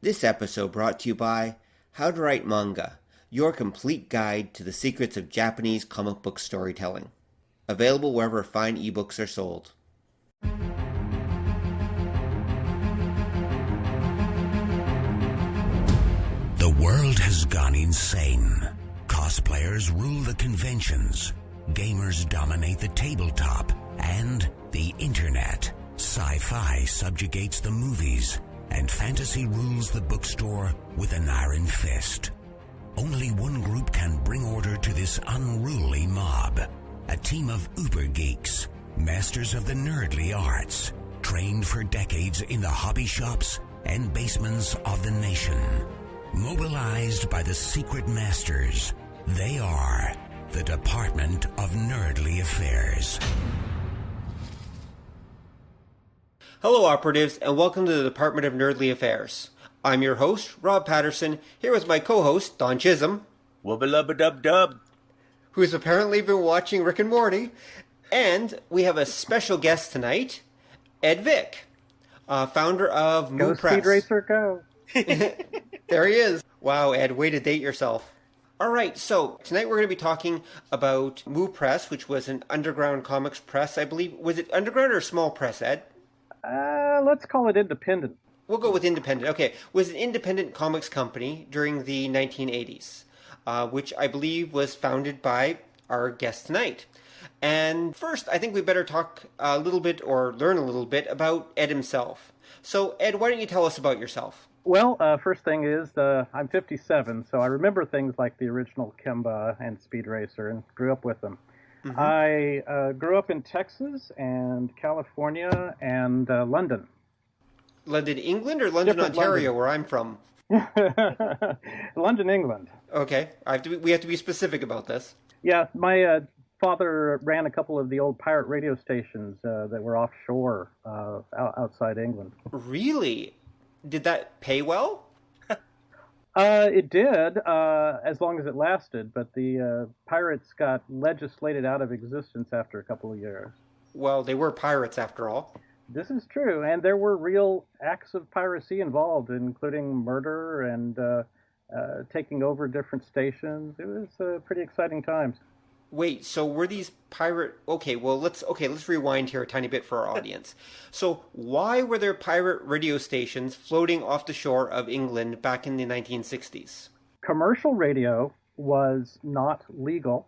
This episode brought to you by How to Write Manga, your complete guide to the secrets of Japanese comic book storytelling. Available wherever fine ebooks are sold. The world has gone insane. Cosplayers rule the conventions, gamers dominate the tabletop, and the internet. Sci-fi subjugates the movies, and fantasy rules the bookstore with an iron fist. Only one group can bring order to this unruly mob. A team of uber geeks, masters of the nerdly arts, trained for decades in the hobby shops and basements of the nation. Mobilized by the secret masters, they are the Department of Nerdly Affairs. Hello, operatives, and welcome to the Department of Nerdly Affairs. I'm your host, Rob Patterson, here with my co-host, Don Chisholm. Wubba-lubba-dub-dub. Who's apparently been watching Rick and Morty. And we have a special guest tonight, Edd Vick, founder of MU Press. Go Speed Racer, go. There he is. Wow, Ed, way to date yourself. All right, so tonight we're going to be talking about MU Press, which was an underground comics press, I believe. Was it underground or small press, Ed? Let's call it independent. We'll go with independent. Okay, it was an independent comics company during the 1980s, which I believe was founded by our guest tonight. And first, I think we better talk a little bit or learn a little bit about Ed himself. So, Ed, why don't you tell us about yourself? Well, first thing is, I'm 57, so I remember things like the original Kimba and Speed Racer and grew up with them. Mm-hmm. I grew up in Texas and California and London. London, England, or London, Ontario, London, where I'm from? London, England. Okay, we have to be specific about this. Yeah, my father ran a couple of the old pirate radio stations that were offshore outside England. Really? Did that pay well? It did, as long as it lasted, but the pirates got legislated out of existence after a couple of years. Well, they were pirates after all. This is true, and there were real acts of piracy involved, including murder and taking over different stations. It was pretty exciting times. Wait, so were these pirate... Okay, let's rewind here a tiny bit for our audience. So why were there pirate radio stations floating off the shore of England back in the 1960s? Commercial radio was not legal,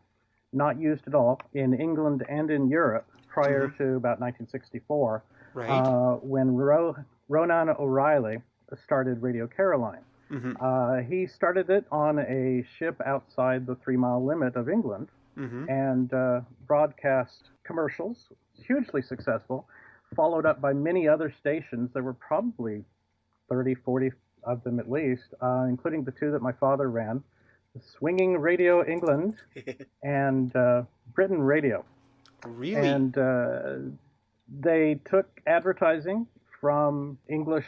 not used at all, in England and in Europe prior to about 1964, right. When Ronan O'Reilly started Radio Caroline. Mm-hmm. He started it on a ship outside the 3-mile limit of England. Mm-hmm. And broadcast commercials, hugely successful, followed up by many other stations. There were probably 30, 40 of them at least, including the two that my father ran, Swinging Radio England and Britain Radio. Really? And they took advertising from English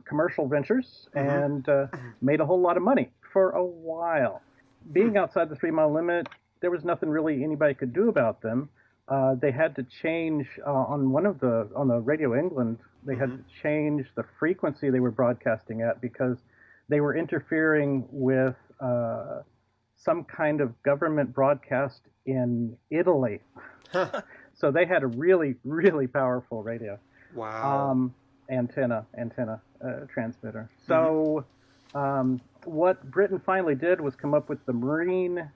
commercial ventures and made a whole lot of money for a while. Being outside the 3-mile limit, there was nothing really anybody could do about them. They had to change on the Radio England. They had to change the frequency they were broadcasting at because they were interfering with some kind of government broadcast in Italy. So they had a really, really powerful radio. Wow. Antenna transmitter. So. What Britain finally did was come up with the Marine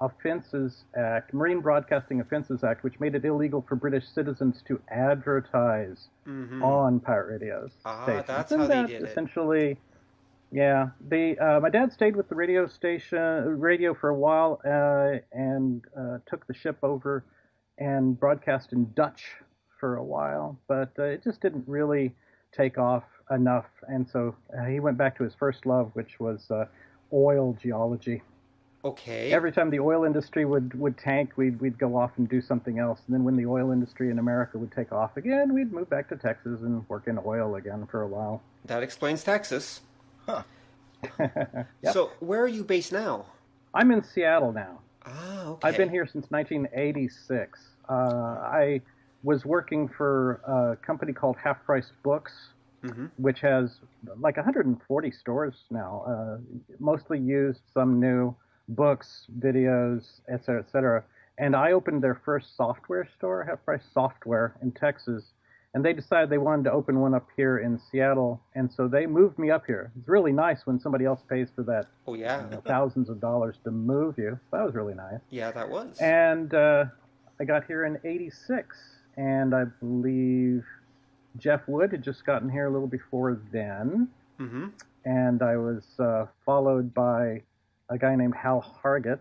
Broadcasting Offences Act, which made it illegal for British citizens to advertise on pirate radios. Stations. That's how they did essentially, yeah. My dad stayed with the radio for a while and took the ship over and broadcast in Dutch for a while, but it just didn't really take off enough, and so he went back to his first love, which was oil geology. Okay. Every time the oil industry would tank, we'd go off and do something else, and then when the oil industry in America would take off again, we'd move back to Texas and work in oil again for a while. That explains Texas. Huh. Yep. So, where are you based now? I'm in Seattle now. Ah, okay. I've been here since 1986. I was working for a company called Half Price Books which has like 140 stores now, mostly used, some new, books, videos, et cetera, et cetera. And I opened their first software store, Half Price Software, in Texas. And they decided they wanted to open one up here in Seattle. And so they moved me up here. It's really nice when somebody else pays for that. Oh, yeah. Thousands of dollars to move you. So that was really nice. Yeah, that was. And I got here in '86. And I believe Jeff Wood had just gotten here a little before then. Mm-hmm. And I was followed by a guy named Hal Hargett.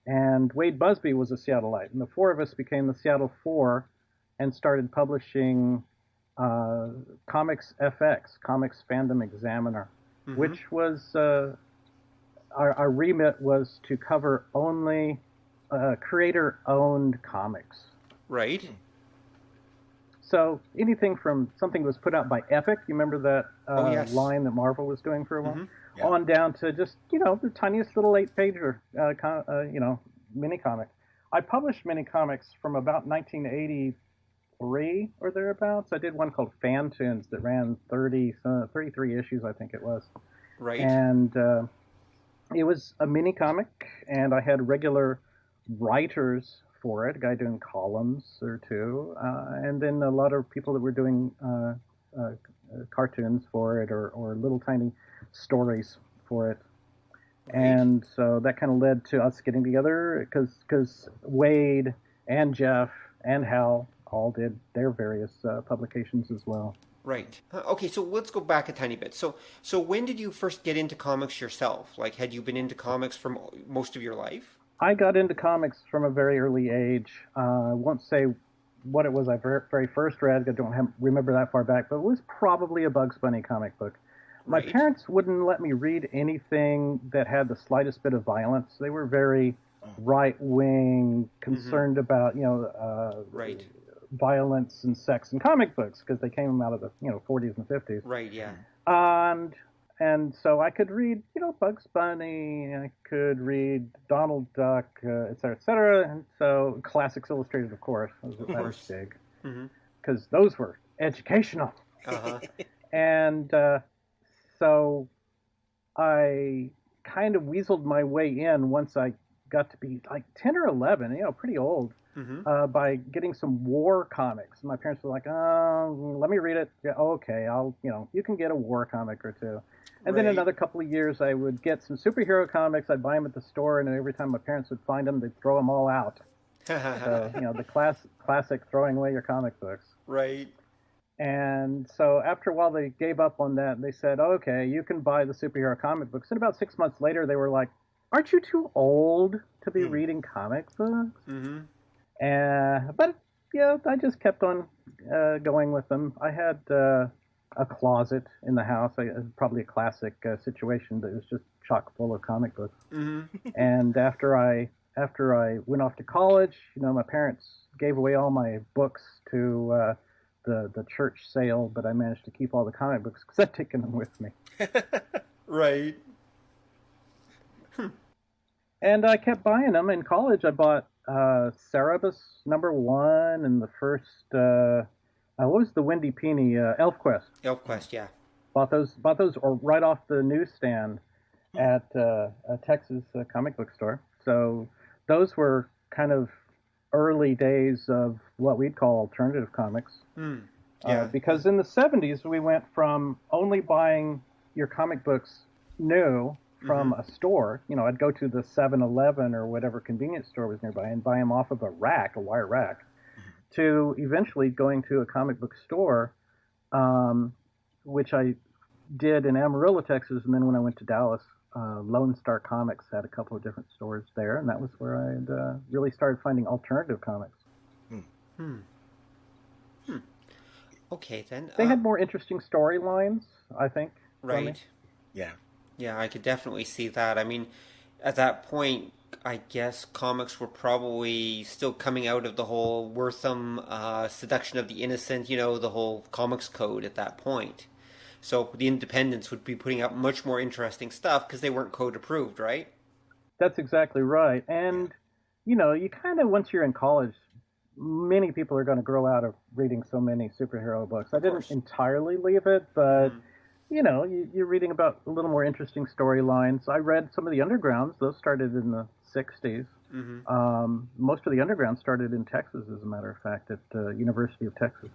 And Wade Busby was a Seattleite. And the four of us became the Seattle Four and started publishing Comics FX, Comics Fandom Examiner, which was, our remit was to cover only creator-owned comics. Right. So anything from something that was put out by Epic, you remember that line that Marvel was doing for a while? Yeah. On down to just, the tiniest little 8-pager, mini comic. I published mini comics from about 1983 or thereabouts. I did one called Fan Tunes that ran 33 issues, I think it was. Right. And it was a mini comic, and I had regular writers for it, a guy doing columns or two, and then a lot of people that were doing cartoons for it or little tiny stories for it. Right. And so that kind of led to us getting together because Wade and Jeff and Hal all did their various publications as well. Right. Okay, so let's go back a tiny bit. So when did you first get into comics yourself? Like, had you been into comics for most of your life? I got into comics from a very early age. I won't say what it was I very first read. I don't remember that far back, but it was probably a Bugs Bunny comic book. My parents wouldn't let me read anything that had the slightest bit of violence. They were very right-wing, concerned about, violence and sex in comic books because they came out of the, 40s and 50s. Right, yeah. And so I could read, Bugs Bunny, I could read Donald Duck, et cetera, et cetera. And so Classics Illustrated, of course, was big because those were educational. Uh-huh. And so I kind of weaseled my way in once I got to be like 10 or 11, pretty old, by getting some war comics. My parents were like, oh, let me read it. Yeah, okay, you can get a war comic or two. And then another couple of years, I would get some superhero comics. I'd buy them at the store, and every time my parents would find them, they'd throw them all out. So, the classic throwing away your comic books. Right. And so after a while, they gave up on that. They said, okay, you can buy the superhero comic books. And about 6 months later, they were like, aren't you too old to be reading comic books? But, I just kept on going with them. I had a closet in the house, probably a classic situation that was just chock full of comic books. And after I went off to college, my parents gave away all my books to the church sale, but I managed to keep all the comic books because I'd taken them with me. Right. And I kept buying them. In college, I bought Cerebus #1 and the first, what was the Wendy Peeney, ElfQuest. ElfQuest, yeah. Bought those right off the newsstand at a Texas comic book store. So those were kind of early days of what we'd call alternative comics. Yeah. Because in the 70s, we went from only buying your comic books new from a store. I'd go to the 7-Eleven or whatever convenience store was nearby and buy them off of a wire rack, to eventually going to a comic book store, which I did in Amarillo, Texas. And then when I went to Dallas, Lone Star Comics had a couple of different stores there, and that was where I really started finding alternative comics. Okay, then. They had more interesting storylines, I think. Right. Yeah, I could definitely see that. I mean, at that point, I guess comics were probably still coming out of the whole Wortham seduction of the innocent, the whole comics code at that point. So the independents would be putting out much more interesting stuff because they weren't code approved, right? That's exactly right. And, you kind of, once you're in college, many people are going to grow out of reading so many superhero books. I didn't entirely leave it, but you're reading about a little more interesting storylines. I read some of the undergrounds; those started in the '60s. Most of the underground started in Texas, as a matter of fact, at University of Texas.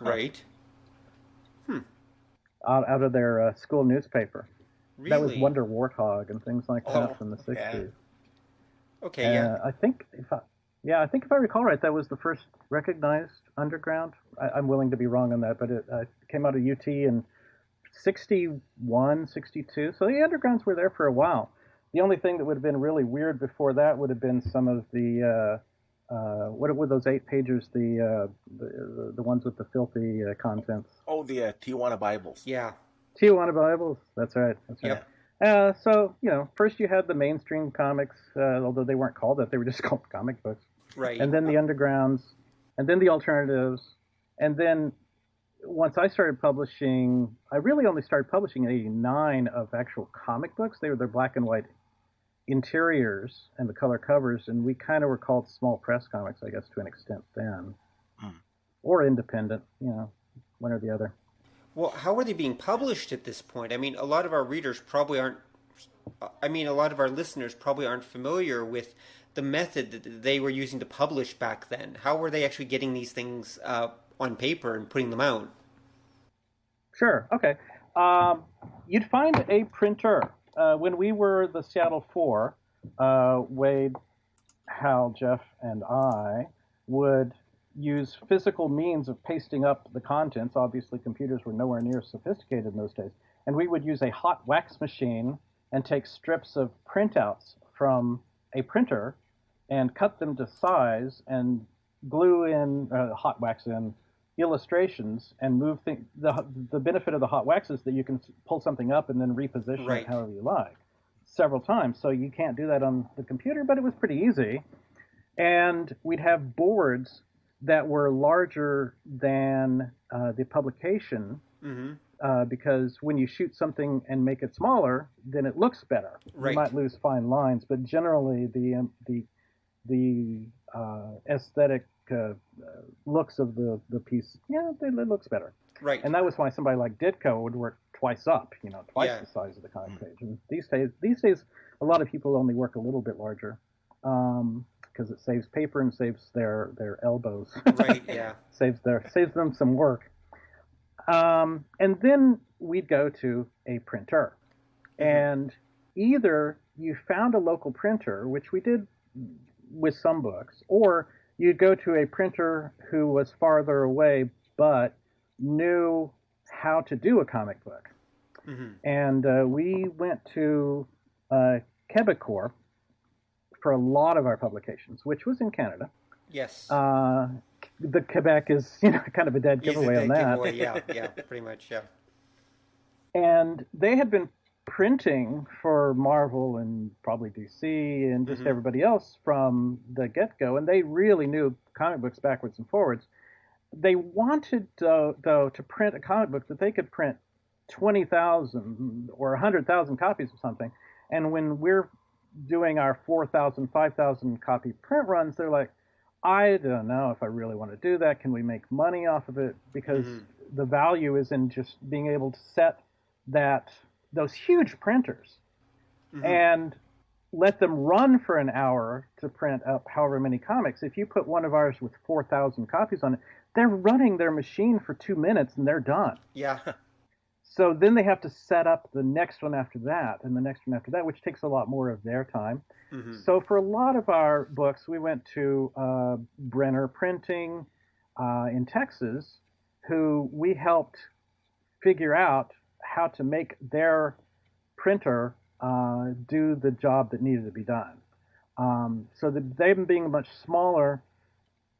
Right. Out of their school newspaper. Really? That was Wonder Warthog and things like that from the '60s. Yeah. Okay. Yeah. I think if I recall right, that was the first recognized underground. I'm willing to be wrong on that, but it came out of UT in '61, '62. So the undergrounds were there for a while. The only thing that would have been really weird before that would have been some of the what were those 8-pagers? The ones with the filthy contents. Oh, the Tijuana Bibles. Yeah. Tijuana Bibles. That's right. So first you had the mainstream comics, although they weren't called that; they were just called comic books. Right. And then the undergrounds, and then the alternatives, and then once I started publishing, I really only started publishing in '89 of actual comic books. They're black and white interiors and the color covers, and we kind of were called small press comics, I guess, to an extent then, or independent, one or the other. Well, how are they being published at this point? I mean, a lot of our readers probably aren't. I mean, a lot of our listeners probably aren't familiar with the method that they were using to publish back then. How were they actually getting these things on paper and putting them out? Sure. Okay. You'd find a printer. When we were the Seattle Four, Wade, Hal, Jeff, and I would use physical means of pasting up the contents. Obviously, computers were nowhere near sophisticated in those days. And we would use a hot wax machine and take strips of printouts from a printer and cut them to size and glue in, hot wax in, illustrations and move things. The benefit of the hot wax is that you can pull something up and then reposition it however you like several times. So you can't do that on the computer, but it was pretty easy. And we'd have boards that were larger than the publication because when you shoot something and make it smaller, then it looks better. Right. You might lose fine lines, but generally the aesthetic looks of the piece, it looks better. Right. And that was why somebody like Ditko would work twice up, twice the size of the comic page. And these days, a lot of people only work a little bit larger because it saves paper and saves their elbows. Right. Yeah. saves them some work. And then we'd go to a printer, and either you found a local printer, which we did with some books, or you'd go to a printer who was farther away but knew how to do a comic book. And we went to Quebecor for a lot of our publications, which was in Canada. Yes. The Quebec is kind of a dead giveaway on that. Giveaway. Yeah, pretty much, yeah. And they had been printing for Marvel and probably DC and just everybody else from the get-go, and they really knew comic books backwards and forwards. They wanted, though, to print a comic book that they could print 20,000 or 100,000 copies of something. And when we're doing our 4,000, 5,000 copy print runs, they're like, I don't know if I really want to do that. Can we make money off of it? Because the value is in just being able to set those huge printers and let them run for an hour to print up however many comics. If you put one of ours with 4,000 copies on it, they're running their machine for 2 minutes and they're done. Yeah. So then they have to set up the next one after that and the next one after that, which takes a lot more of their time. So for a lot of our books, we went to Brenner Printing in Texas, who we helped figure out how to make their printer do the job that needed to be done. So that them being much smaller,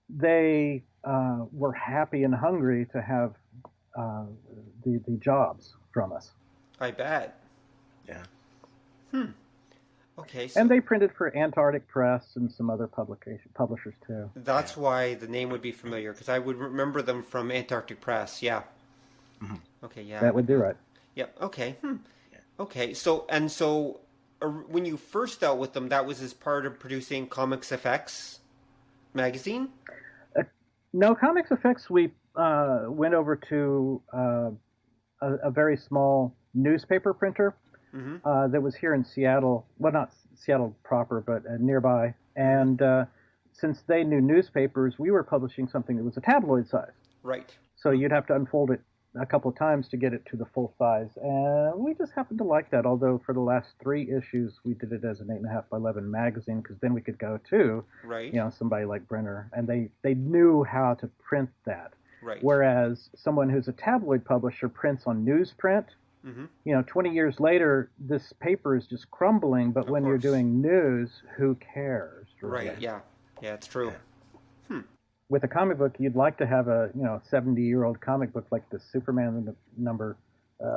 they were happy and hungry to have the jobs from us. I bet. Yeah. Okay. So and they printed for Antarctic Press and some other publishers too. That's why the name would be familiar, because I would remember them from Antarctic Press. Yeah. Okay. Yeah. That would be right. Yep. Okay. Okay. So when you first dealt with them, that was as part of producing Comics FX magazine? No, Comics Effects, we went over to a very small newspaper printer that was here in Seattle. Well, not Seattle proper, but nearby. And since they knew newspapers, we were publishing something that was a tabloid size. Right. So you'd have to unfold it a couple of times to get it to the full size. And we just happened to like that, although for the last 3 issues, we did it as an 8.5 by 11 magazine, because then we could go to, somebody like Brenner, and they knew how to print that. Right. Whereas someone who's a tabloid publisher prints on newsprint, 20 years later, this paper is just crumbling, but when you're doing news, who cares? Right, yeah. Yeah, it's true. With a comic book, you'd like to have a 70-year-old comic book like the Superman number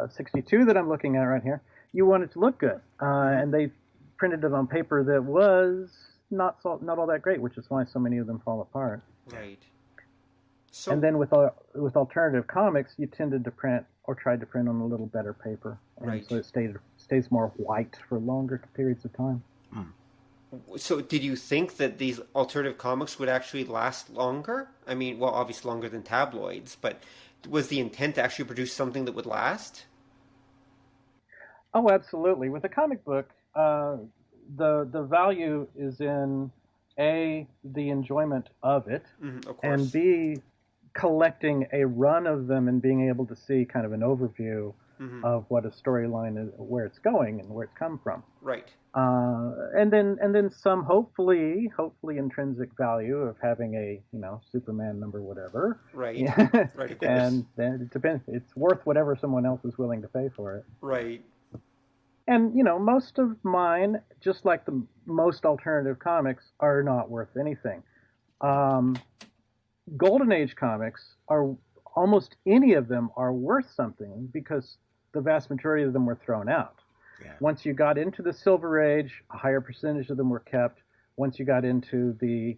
62 that I'm looking at right here. You want it to look good, and they printed it on paper that was not all that great, which is why so many of them fall apart. Right. So, and then with alternative comics, you tended to print or tried to print on a little better paper, and so it stays more white for longer periods of time. So did you think that these alternative comics would actually last longer? I mean, well, obviously longer than tabloids, but was the intent to actually produce something that would last? Oh, absolutely. With a comic book, the value is in A, the enjoyment of it, of course. And B, collecting a run of them and being able to see kind of an overview of what a storyline is, where it's going and where it's come from. Right. And then some hopefully intrinsic value of having a Superman number whatever. Right. Yeah. Right. Of course. And then it depends. It's worth whatever someone else is willing to pay for it. Right. And most of mine, just like the most alternative comics, are not worth anything. Golden Age comics are almost any of them are worth something because the vast majority of them were thrown out. Yeah. Once you got into the Silver Age, a higher percentage of them were kept. Once you got into the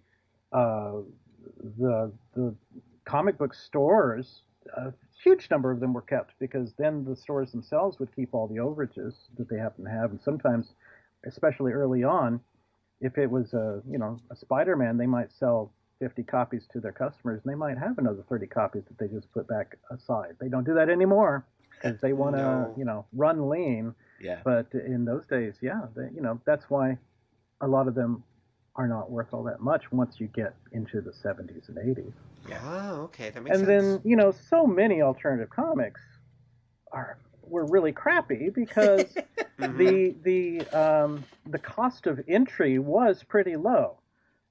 comic book stores, a huge number of them were kept because then the stores themselves would keep all the overages that they happen to have. And sometimes, especially early on, if it was a Spider-Man, they might sell 50 copies to their customers, and they might have another 30 copies that they just put back aside. They don't do that anymore because they want to, run lean. Yeah. But in those days, that's why a lot of them are not worth all that much once you get into the 70s and 80s. Yeah. Oh, okay, that makes sense. And then, so many alternative comics were really crappy because the cost of entry was pretty low.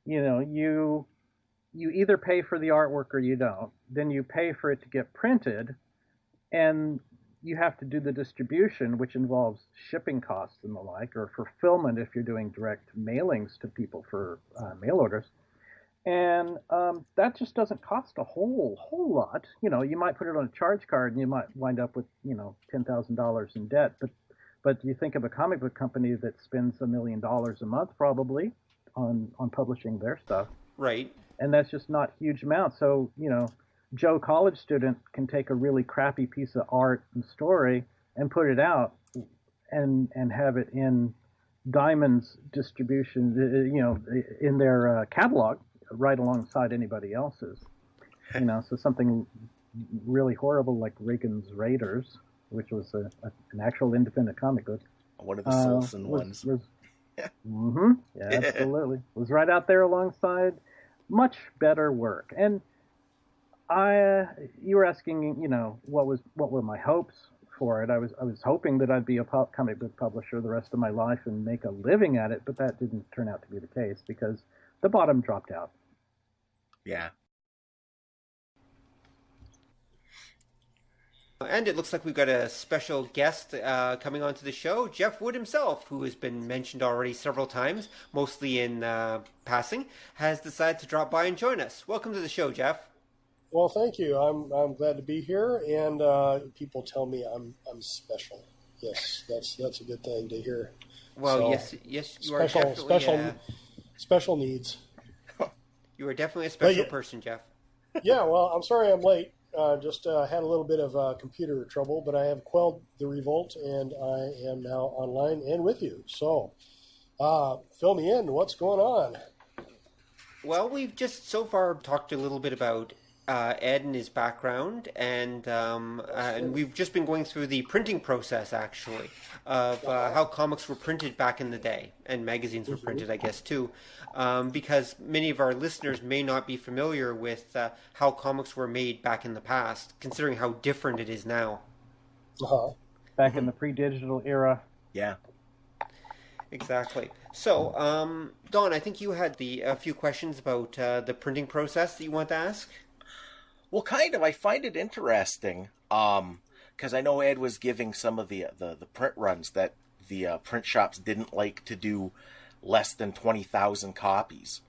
You either pay for the artwork or you don't. Then you pay for it to get printed, and you have to do the distribution, which involves shipping costs and the like, or fulfillment if you're doing direct mailings to people for mail orders. And that just doesn't cost a whole lot. You might put it on a charge card and you might wind up with, $10,000 in debt. But you think of a comic book company that spends $1 million a month probably on publishing their stuff. Right. And that's just not huge amounts. So, Joe college student can take a really crappy piece of art and story and put it out and have it in Diamond's distribution, in their catalog right alongside anybody else's. So something really horrible like Reagan's Raiders, which was an actual independent comic book. One of the Solson ones. Yeah, absolutely. Was right out there alongside much better work. And you were asking, what were my hopes for it? I was hoping that I'd be a comic book publisher the rest of my life and make a living at it, but that didn't turn out to be the case because the bottom dropped out. Yeah. And it looks like we've got a special guest coming onto the show, Jeff Wood himself, who has been mentioned already several times, mostly in passing, has decided to drop by and join us. Welcome to the show, Jeff. Well, thank you. I'm glad to be here, and people tell me I'm special. Yes, that's a good thing to hear. Well, so, yes, you are definitely special needs. You are definitely a special person, Jeff. Yeah, well, I'm sorry I'm late. Just had a little bit of computer trouble, but I have quelled the revolt, and I am now online and with you. So, fill me in. What's going on? Well, we've just so far talked a little bit about Ed and his background, and we've just been going through the printing process, actually, of how comics were printed back in the day, and magazines were printed, I guess, too, because many of our listeners may not be familiar with how comics were made back in the past, considering how different it is now. Back in the pre-digital era. Yeah. Exactly. So, Don, I think you had a few questions about the printing process that you want to ask. Well, kind of. I find it interesting because I know Ed was giving some of the print runs that the print shops didn't like to do less than 20,000 copies.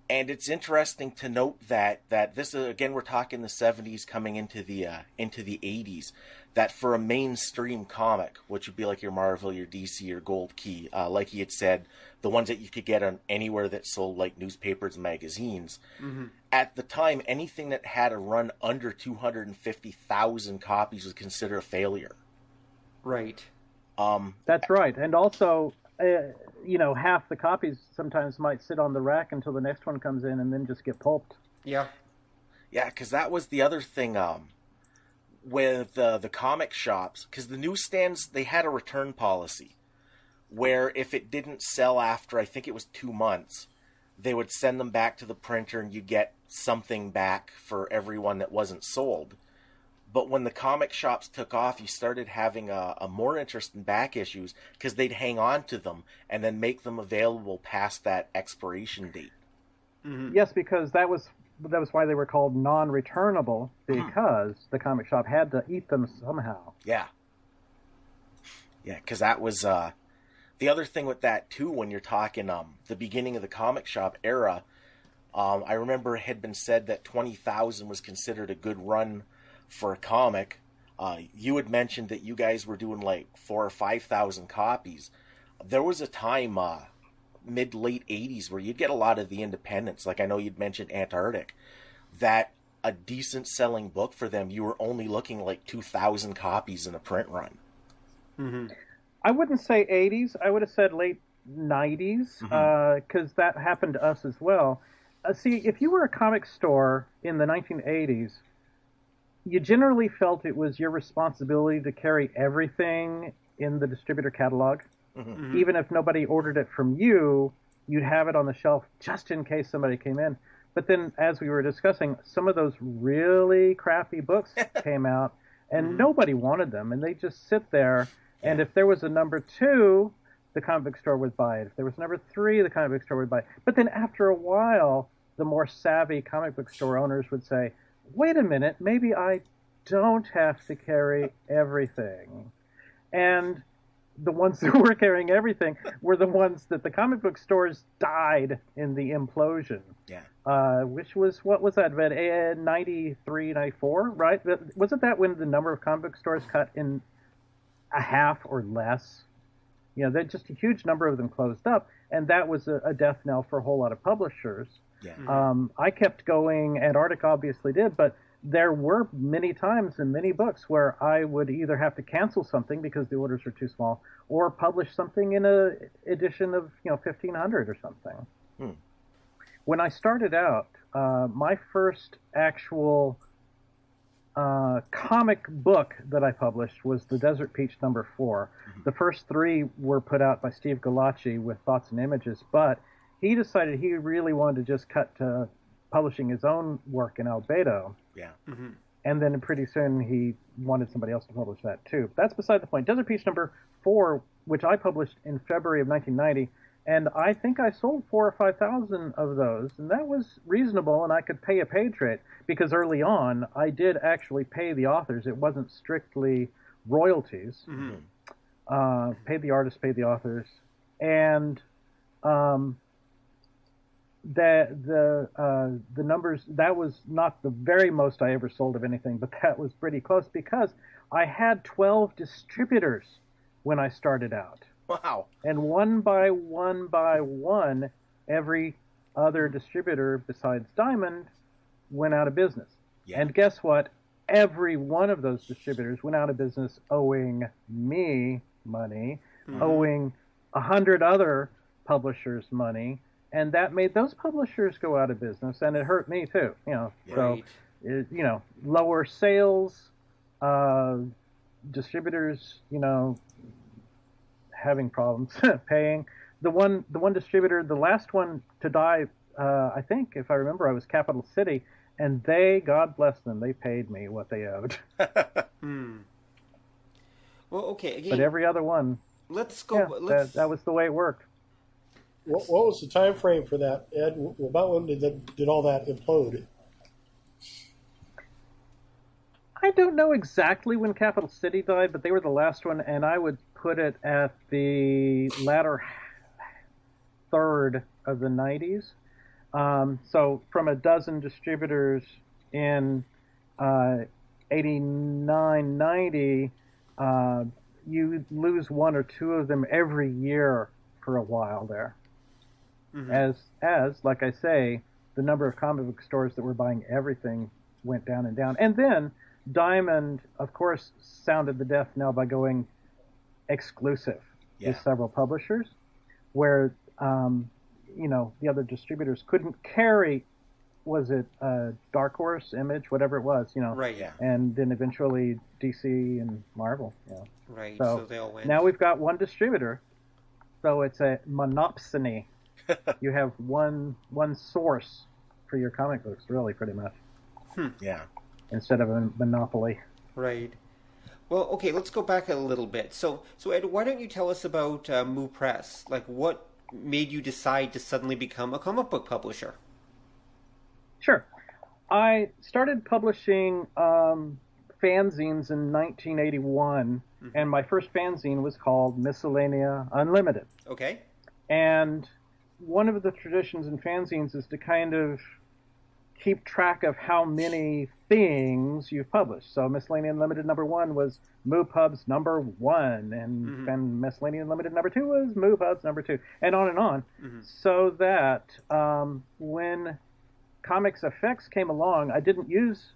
And it's interesting to note that this is, again, we're talking the 70s coming into the 80s, that for a mainstream comic, which would be like your Marvel, your DC, your Gold Key, like he had said, the ones that you could get on anywhere that sold like newspapers and magazines, at the time, anything that had a run under 250,000 copies was considered a failure. Right. That's right. And also, half the copies sometimes might sit on the rack until the next one comes in and then just get pulped. Yeah. Yeah, because that was the other thing with the comic shops, because the newsstands, they had a return policy where if it didn't sell after, I think it was 2 months, they would send them back to the printer and you get something back for every one that wasn't sold. But when the comic shops took off, you started having a more interest in back issues because they'd hang on to them and then make them available past that expiration date. Yes, because that was why they were called non-returnable, because the comic shop had to eat them somehow. Yeah. Yeah, because that was the other thing with that, too, when you're talking the beginning of the comic shop era. I remember it had been said that 20,000 was considered a good run for a comic. You had mentioned that you guys were doing like 4,000 or 5,000 copies. There was a time, mid-late 80s, where you'd get a lot of the independents, like I know you'd mentioned Antarctic, that a decent selling book for them, you were only looking like 2,000 copies in a print run. I wouldn't say 80s. I would have said late 90s, because that happened to us as well. See, if you were a comic store in the 1980s, you generally felt it was your responsibility to carry everything in the distributor catalog. Even if nobody ordered it from you, you'd have it on the shelf just in case somebody came in. But then, as we were discussing, some of those really crappy books came out, and nobody wanted them, and they just sit there. And if there was a number 2, the comic book store would buy it. If there was number 3, the comic book store would buy it. But then after a while, the more savvy comic book store owners would say, wait a minute, maybe I don't have to carry everything. And the ones that were carrying everything were the ones that the comic book stores died in the implosion. Yeah. Which was, what was that, 93, 94, right? Wasn't that when the number of comic book stores cut in a half or less? Just a huge number of them closed up, and that was a death knell for a whole lot of publishers. Yeah. I kept going. Antarctic obviously did, but there were many times in many books where I would either have to cancel something because the orders were too small, or publish something in a edition of 1,500 or something. When I started out, my first actual comic book that I published was The Desert Peach number 4. The first 3 were put out by Steve Gallacci with Thoughts and Images, but he decided he really wanted to just cut to publishing his own work in Albedo. Yeah. And then pretty soon he wanted somebody else to publish that too. But that's beside the point. Desert Peach number 4, which I published in February of 1990, and I think I sold 4,000 or 5,000 of those, and that was reasonable, and I could pay a page rate, because early on I did actually pay the authors. It wasn't strictly royalties. Paid the artists, paid the authors, and the numbers, that was not the very most I ever sold of anything, but that was pretty close, because I had 12 distributors when I started out. Wow. And one by one, every other distributor besides Diamond went out of business. Yeah. And guess what? Every one of those distributors went out of business owing me money, owing 100 other publishers money, and that made those publishers go out of business, and it hurt me too. So lower sales, distributors, having problems paying. The one distributor, the last one to die, I think, if I remember, I was Capital City, and they, God bless them, they paid me what they owed. Well, okay. Again, but every other one, let's go. That was the way it worked. What was the time frame for that, Ed? About when did all that implode? I don't know exactly when Capital City died, but they were the last one, and I would put it at the latter third of the 90s. So from a dozen distributors in 89, 90, you lose one or two of them every year for a while there. Mm-hmm. As like I say, the number of comic book stores that were buying everything went down and down. And then Diamond, of course, sounded the death knell by going exclusive with several publishers, where the other distributors couldn't carry. Was it Dark Horse, Image, whatever it was, Right, yeah. And then eventually DC and Marvel, Right, so they all went. Now we've got one distributor, so it's a monopsony. You have one source for your comic books, really, pretty much. Yeah. Instead of a monopoly. Right. Well, okay, let's go back a little bit. So Ed, why don't you tell us about MU Press? Like, what made you decide to suddenly become a comic book publisher? Sure. I started publishing fanzines in 1981, and my first fanzine was called Miscellanea Unlimited. Okay. And one of the traditions in fanzines is to kind of keep track of how many things you've published. So Miscellanea Unlimited number 1 was MooPubs number 1, and then Miscellanea Unlimited number 2 was MooPubs number 2, and on and on. So that when Comics FX came along, I didn't use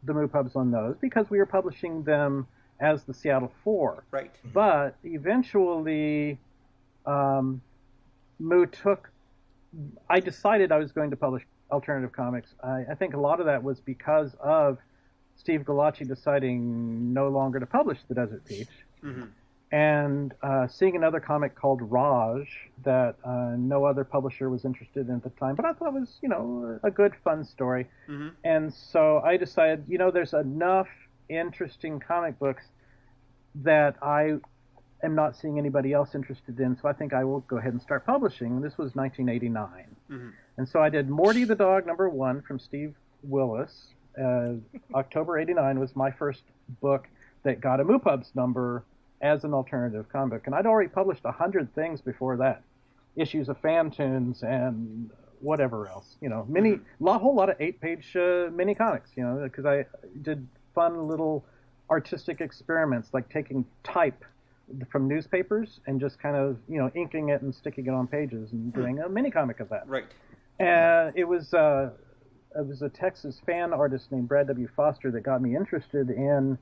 the MooPubs on those because we were publishing them as the Seattle 4. Right. But eventually, Moo took... I decided I was going to publish alternative comics. I think a lot of that was because of Steve Gallacci deciding no longer to publish The Desert Peach. And seeing another comic called Raj that no other publisher was interested in at the time, but I thought was, a good, fun story. And so I decided, there's enough interesting comic books that I am not seeing anybody else interested in, so I think I will go ahead and start publishing. This was 1989. And so I did Morty the Dog number 1 from Steve Willis. October 89 was my first book that got a MooPubs number as an alternative comic. And I'd already published 100 things before that. Issues of Fantoons and whatever else. Whole lot of 8-page mini comics, because I did fun little artistic experiments, like taking type from newspapers and just kind of, inking it and sticking it on pages and doing a mini comic of that. Right. It was a Texas fan artist named Brad W. Foster that got me interested in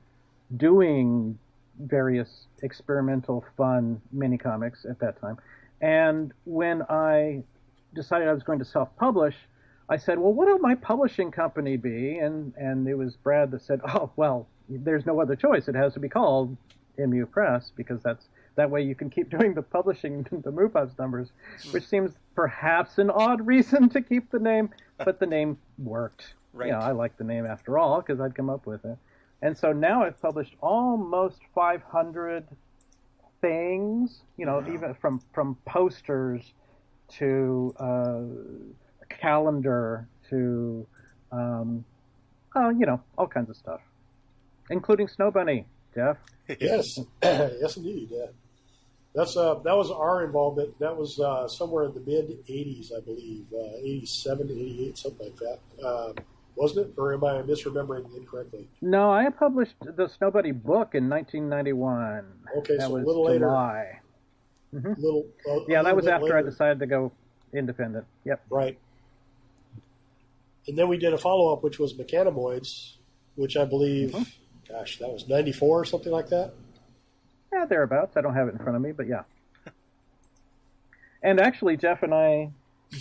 doing various experimental, fun mini comics at that time. And when I decided I was going to self-publish, I said, well, what would my publishing company be? And it was Brad that said, oh, well, there's no other choice. It has to be called MU Press, because that way you can keep doing the publishing, the MooPubs numbers, which seems perhaps an odd reason to keep the name, but the name worked. Right. I like the name after all, because I'd come up with it. And so now I've published almost 500 things, even from posters to a calendar to, all kinds of stuff, including Snow Bunny, Jeff. Yes, yes, indeed. That was our involvement. That was somewhere in the mid '80s, I believe, 87 to 88, something like that. Wasn't it, or am I misremembering incorrectly? No, I published the Snow Bunny book in 1991. Okay, that so was a little July. later. That was after later. I decided to go independent. Yep. Right. And then we did a follow-up, which was Mechanomoids, which I believe, gosh, that was 94 or something like that? Yeah, thereabouts. I don't have it in front of me, but yeah. And actually, Jeff and I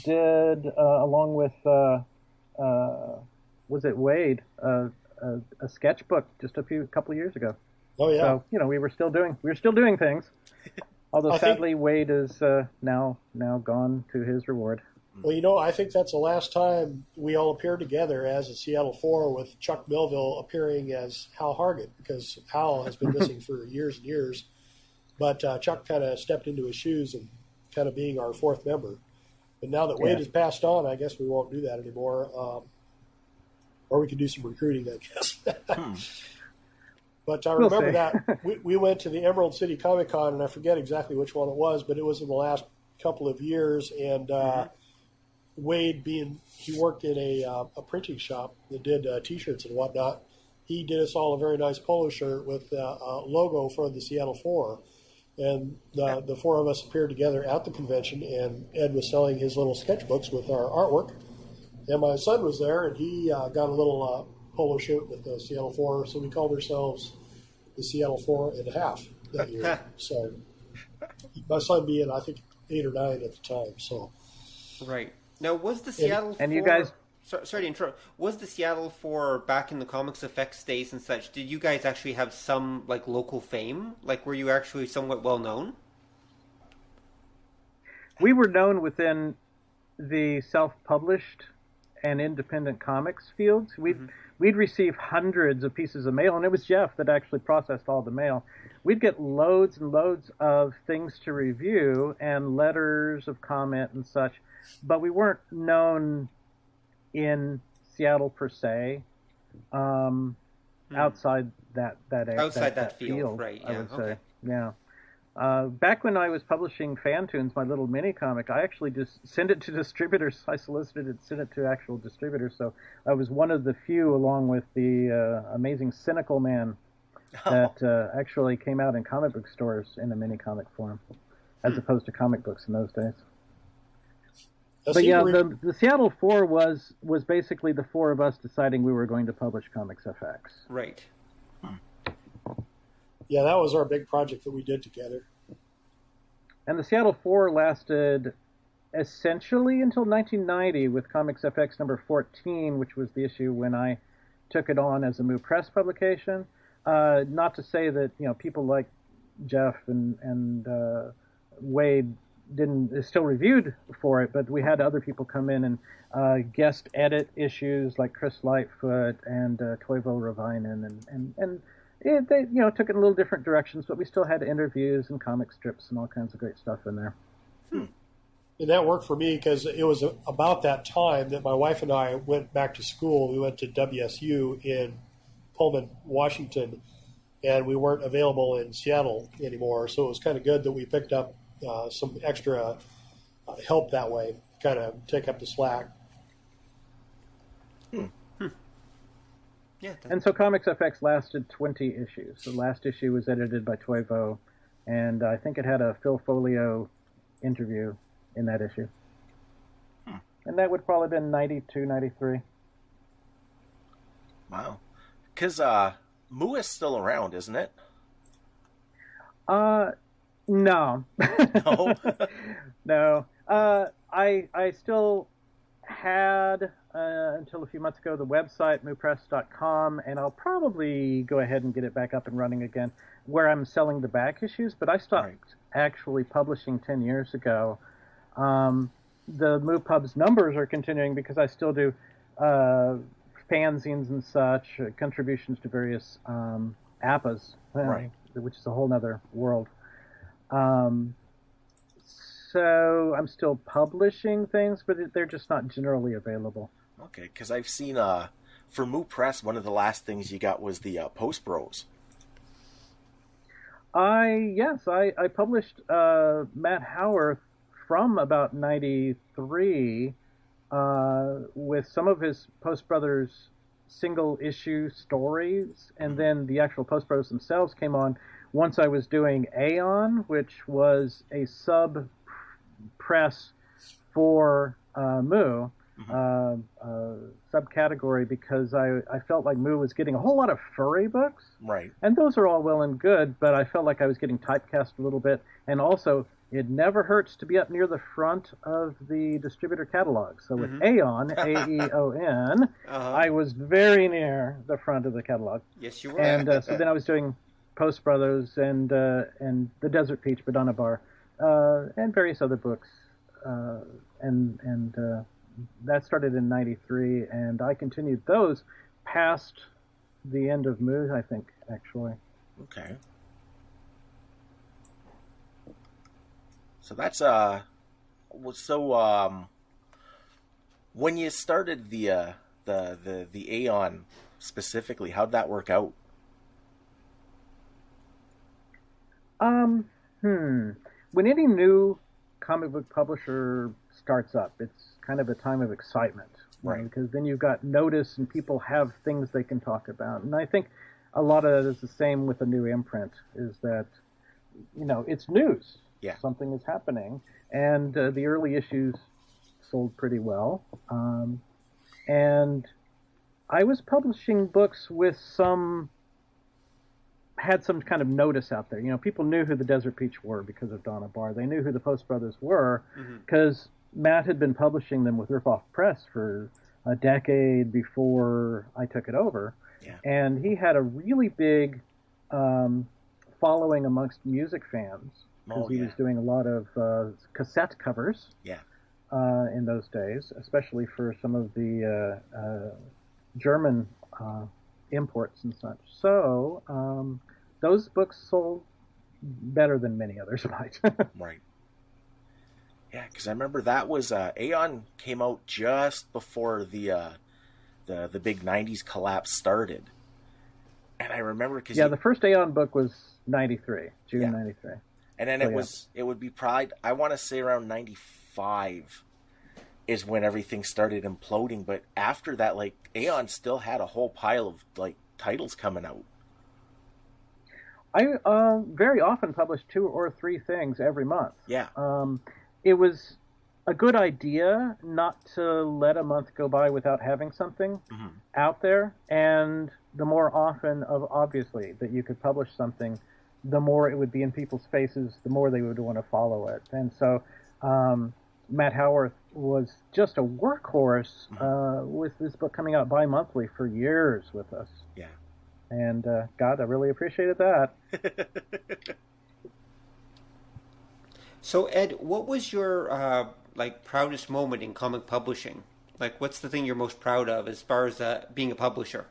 did, along with, was it Wade, a sketchbook just a couple of years ago. Oh yeah. So we were still doing things. Although sadly Wade is now gone to his reward. Well, I think that's the last time we all appeared together as a Seattle Four, with Chuck Millville appearing as Hal Hargett, because Hal has been missing for years and years. But Chuck kind of stepped into his shoes and kind of being our fourth member. But now that Wade has passed on, I guess we won't do that anymore. Or we could do some recruiting, I guess. But I remember that we went to the Emerald City Comic Con, and I forget exactly which one it was, but it was in the last couple of years. And Wade, he worked in a printing shop that did T-shirts and whatnot. He did us all a very nice polo shirt with a logo for the Seattle Four. And the four of us appeared together at the convention, and Ed was selling his little sketchbooks with our artwork. And my son was there, and he got a little polo shirt with the Seattle Four, so we called ourselves the Seattle 4.5 that year. So my son being, I think, 8 or 9 at the time. So right. Now, was the Seattle and 4... you guys... Sorry to interrupt. Was the Seattle 4 back in the Comics Effects days and such, did you guys actually have some, local fame? Were you actually somewhat well-known? We were known within the self-published and independent comics fields. We'd receive hundreds of pieces of mail, and it was Jeff that actually processed all the mail. We'd get loads and loads of things to review and letters of comment and such, but we weren't known in Seattle per se, outside that outside that field, right? Yeah, I would say, yeah. Back when I was publishing Fantoons, my little mini comic, I actually just sent it to distributors. I solicited it, sent it to actual distributors. So I was one of the few, along with the amazing Cynical Man, that actually came out in comic book stores in a mini comic form, as opposed to comic books in those days. But yeah, the Seattle Four was basically the four of us deciding we were going to publish Comics FX. Right. Yeah, that was our big project that we did together. And the Seattle Four lasted essentially until 1990 with Comics FX number 14, which was the issue when I took it on as a MU Press publication. Not to say that people like Jeff and Wade is still reviewed for it, but we had other people come in and guest edit issues like Chris Lightfoot and Toivo Ravainen, and they took it in a little different directions, but we still had interviews and comic strips and all kinds of great stuff in there. And that worked for me because it was about that time that my wife and I went back to school. We went to WSU in Pullman, Washington, and we weren't available in Seattle anymore, so it was kind of good that we picked up some extra help that way, kind of take up the slack. Yeah. And so Comics FX lasted 20 issues. The last issue was edited by Toivo, and I think it had a Phil Folio interview in that issue. And that would probably have been 92, 93. Wow. Because MU is still around, isn't it? No. No? No. I still had, until a few months ago, the website, mupress.com, and I'll probably go ahead and get it back up and running again, where I'm selling the back issues, but I stopped actually publishing 10 years ago. The MU Pub's numbers are continuing because I still do fanzines and such, contributions to various APAs, which is a whole other world. So I'm still publishing things, but they're just not generally available. Okay, because I've seen, for MU Press, one of the last things you got was the Post Bros. I published Matt Howarth from about 93 with some of his Post Brothers single issue stories, and then the actual Post Brothers themselves came on once I was doing Aeon, which was a sub press for MU. subcategory because I felt like MU was getting a whole lot of furry books. Right. And those are all well and good, but I felt like I was getting typecast a little bit. And also, it never hurts to be up near the front of the distributor catalog. So with Aeon, Aeon, I was very near the front of the catalog. Yes, you were. And so then I was doing Post Brothers and The Desert Peach by Donna Barr, and various other books. And that started in '93, and I continued those past the end of MU, I think, actually. Okay. So that's when you started the Aeon specifically, how'd that work out? When any new comic book publisher starts up, it's kind of a time of excitement, right? Because then you've got notice and people have things they can talk about. And I think a lot of it is the same with a new imprint, is that, it's news. Yeah. Something is happening. And the early issues sold pretty well. And I was publishing books with had some kind of notice out there. People knew who the Desert Peach were because of Donna Barr. They knew who the Post Brothers were because Matt had been publishing them with Ripoff Press for a decade before I took it over. Yeah. And he had a really big following amongst music fans because he was doing a lot of cassette covers in those days, especially for some of the German imports and such. So those books sold better than many others might. Right. Yeah, because I remember that was Aeon came out just before the big '90s collapse started, and I remember because the first Aeon book was '93, June '93, and then it would be probably, I want to say, around '95 is when everything started imploding. But after that, like, Aeon still had a whole pile of like titles coming out. I very often published 2 or 3 things every month. Yeah. It was a good idea not to let a month go by without having something out there. And the more often, obviously, that you could publish something, the more it would be in people's faces, the more they would want to follow it. And so Matt Howarth was just a workhorse with this book coming out bi-monthly for years with us. Yeah. And God, I really appreciated that. So, Ed, what was your proudest moment in comic publishing? Like, what's the thing you're most proud of as far as being a publisher?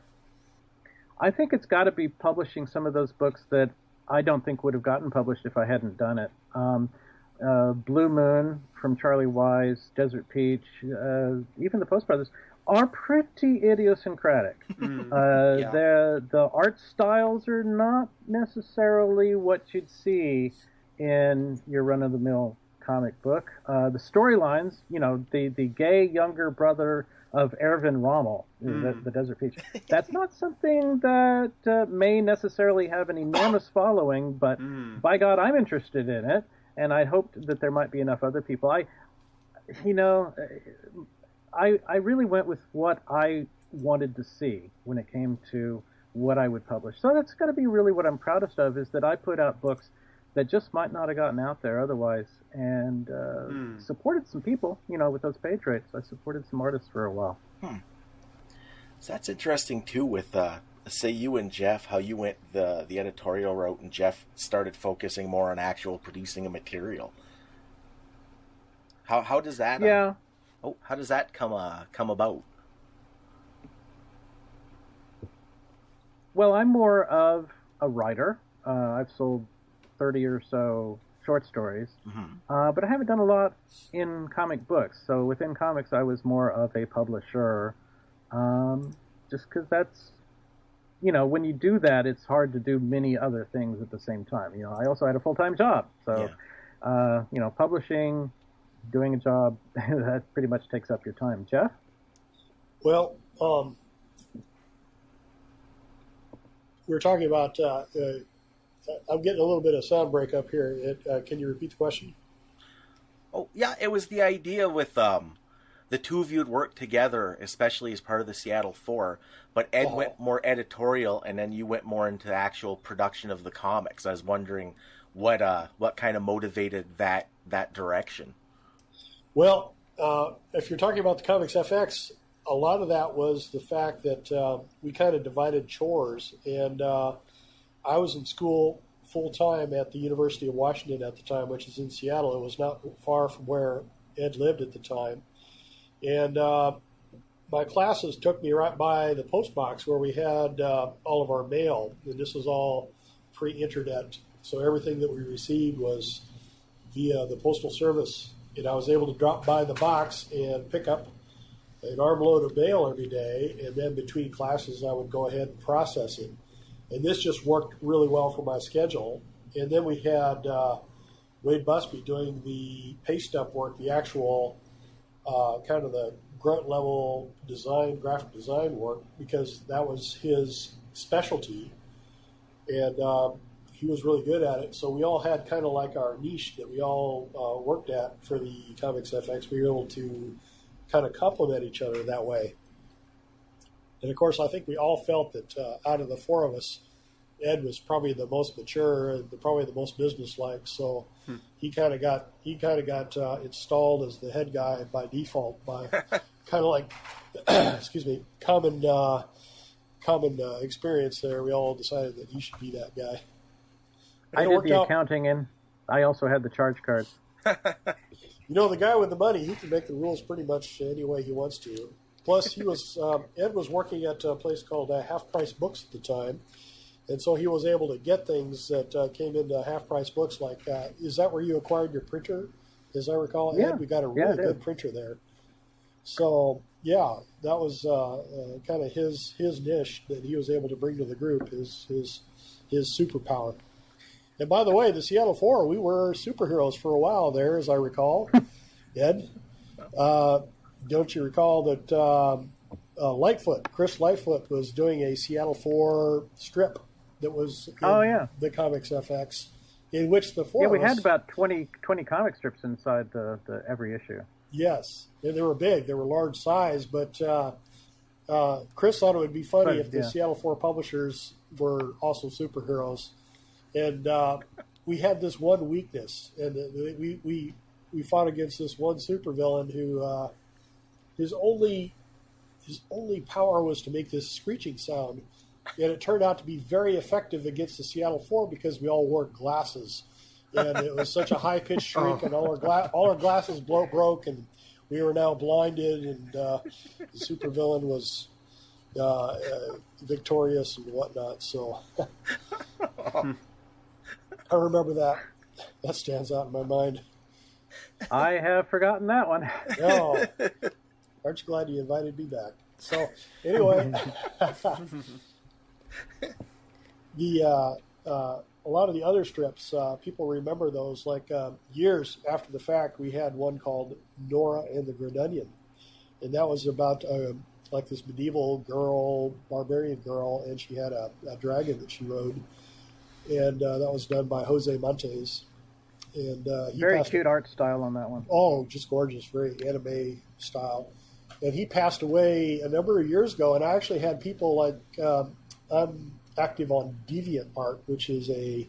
I think it's got to be publishing some of those books that I don't think would have gotten published if I hadn't done it. Blue Moon from Charlie Wise, Desert Peach, even the Post Brothers are pretty idiosyncratic. The art styles are not necessarily what you'd see in your run-of-the-mill comic book. The storylines, the gay younger brother of Erwin Rommel, the Desert Peach, that's not something that may necessarily have an enormous following, but by God, I'm interested in it, and I hoped that there might be enough other people. I really went with what I wanted to see when it came to what I would publish. So that's got to be really what I'm proudest of, is that I put out books that just might not have gotten out there otherwise, and supported some people, with those page rates. I supported some artists for a while. So that's interesting, too, with, say, you and Jeff, how you went the editorial route, and Jeff started focusing more on actual producing a material. How does that... how does that come about? Well, I'm more of a writer. I've sold 30 or so short stories, but I haven't done a lot in comic books. So within comics, I was more of a publisher, just because that's, when you do that, it's hard to do many other things at the same time. I also had a full-time job, so publishing, doing a job, that pretty much takes up your time. Jeff? Well, we were talking about, I'm getting a little bit of sound break up here. Can you repeat the question? Oh, yeah, it was the idea with the two of you had worked together, especially as part of the Seattle Four, but Ed went more editorial, and then you went more into the actual production of the comics. I was wondering what kind of motivated that direction. Well, if you're talking about the Comics FX, a lot of that was the fact that we kind of divided chores, and I was in school full-time at the University of Washington at the time, which is in Seattle. It was not far from where Ed lived at the time. And my classes took me right by the post box where we had all of our mail, and this was all pre-internet, so everything that we received was via the Postal Service, and I was able to drop by the box and pick up an armload of mail every day, and then between classes I would go ahead and process it. And this just worked really well for my schedule. And then we had Wade Busby doing the paste up work, the actual kind of the grunt level design, graphic design work, because that was his specialty. And he was really good at it. So we all had kind of like our niche that we all worked at for the Comics FX. We were able to kind of complement each other that way. And of course, I think we all felt that out of the four of us, Ed was probably the most mature and probably the most businesslike. So he kind of got installed as the head guy by default, by kind of like, excuse me, common experience there. We all decided that he should be that guy. I did the accounting, and I also had the charge card. You know, the guy with the money, he can make the rules pretty much any way he wants to. Plus, he was Ed was working at a place called Half Price Books at the time, and so he was able to get things that came into Half Price Books. Like, is that where you acquired your printer? As I recall, yeah. Ed, we got a really good printer there. So, yeah, that was kind of his niche that he was able to bring to the group, his superpower. And by the way, the Seattle Four, we were superheroes for a while there, as I recall. Ed, don't you recall that Lightfoot, Chris Lightfoot, was doing a Seattle Four strip that was in the Comics FX, in which the four of us... Yeah, we had about 20 comic strips inside the every issue. Yes, and they were big. They were large size, but Chris thought it would be funny if the Seattle Four publishers were also superheroes. And we had this one weakness, and we fought against this one supervillain who his only power was to make this screeching sound, and it turned out to be very effective against the Seattle Four because we all wore glasses, and it was such a high pitched shriek, and all our glasses broke, and we were now blinded, and the supervillain was victorious and whatnot. So. I remember that. That stands out in my mind. I have forgotten that one. Oh, aren't you glad you invited me back? So, anyway, a lot of the other strips, people remember those. Like years after the fact, we had one called Nora and the Grenadian, and that was about like this medieval girl, barbarian girl, and she had a dragon that she rode. And that was done by Jose Montes. And he very cute art style on that one. Oh, just gorgeous, very anime style. And he passed away a number of years ago. And I actually had people like I'm active on DeviantArt, which is a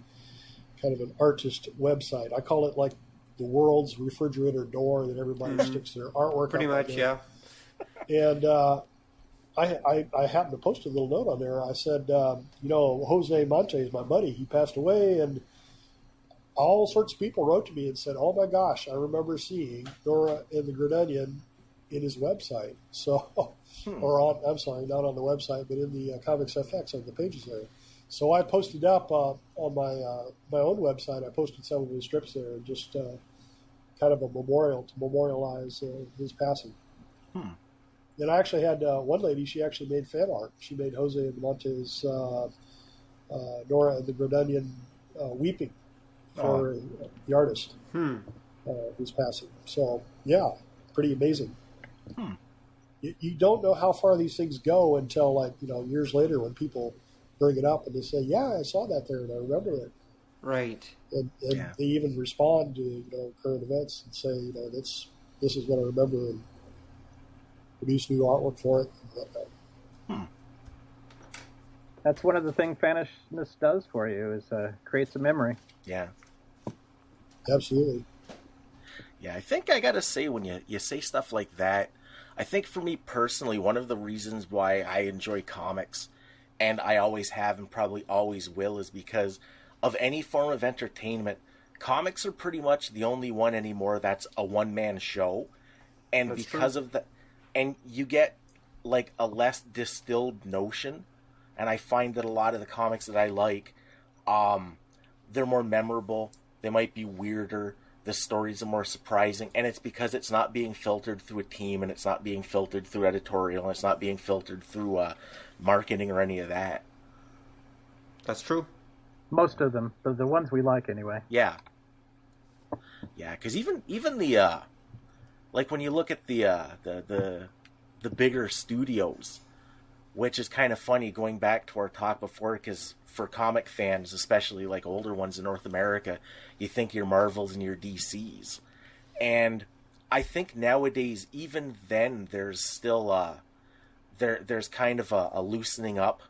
kind of an artist website. I call it like the world's refrigerator door that everybody sticks their artwork. Pretty much, yeah. And I happened to post a little note on there. I said, Jose Montes, my buddy, he passed away, and all sorts of people wrote to me and said, "Oh my gosh, I remember seeing Nora and the Grenadian in his website." So, I'm sorry, not on the website, but in the Comics FX on the pages there. So I posted up on my own website. I posted some of his strips there, just kind of a memorial to memorialize his passing. And I actually had one lady, she actually made fan art. She made Jose and Montes, Nora and the Grenadian weeping for the artist who's passing. So, yeah, pretty amazing. You don't know how far these things go until, years later when people bring it up and they say, yeah, I saw that there and I remember it. Right. And they even respond to, current events and say, this is what I remember. And produce new artwork for it. That's one of the things fanishness does for you, is creates a memory. Yeah. Absolutely. Yeah, I think I gotta say, when you say stuff like that, I think for me personally, one of the reasons why I enjoy comics, and I always have and probably always will, is because of any form of entertainment, comics are pretty much the only one anymore that's a one-man show. And That's because true. of that, and you get like a less distilled notion, and I find that a lot of the comics that I like, they're more memorable, they might be weirder, the stories are more surprising, and it's because it's not being filtered through a team, and it's not being filtered through editorial, and it's not being filtered through marketing or any of that. That's true. Most of them, the ones we like anyway. Yeah. Yeah, because even the like when you look at the bigger studios, which is kind of funny going back to our talk before, because for comic fans, especially like older ones in North America, you think your Marvels and your DCs. And I think nowadays, even then, there's still there's kind of a loosening up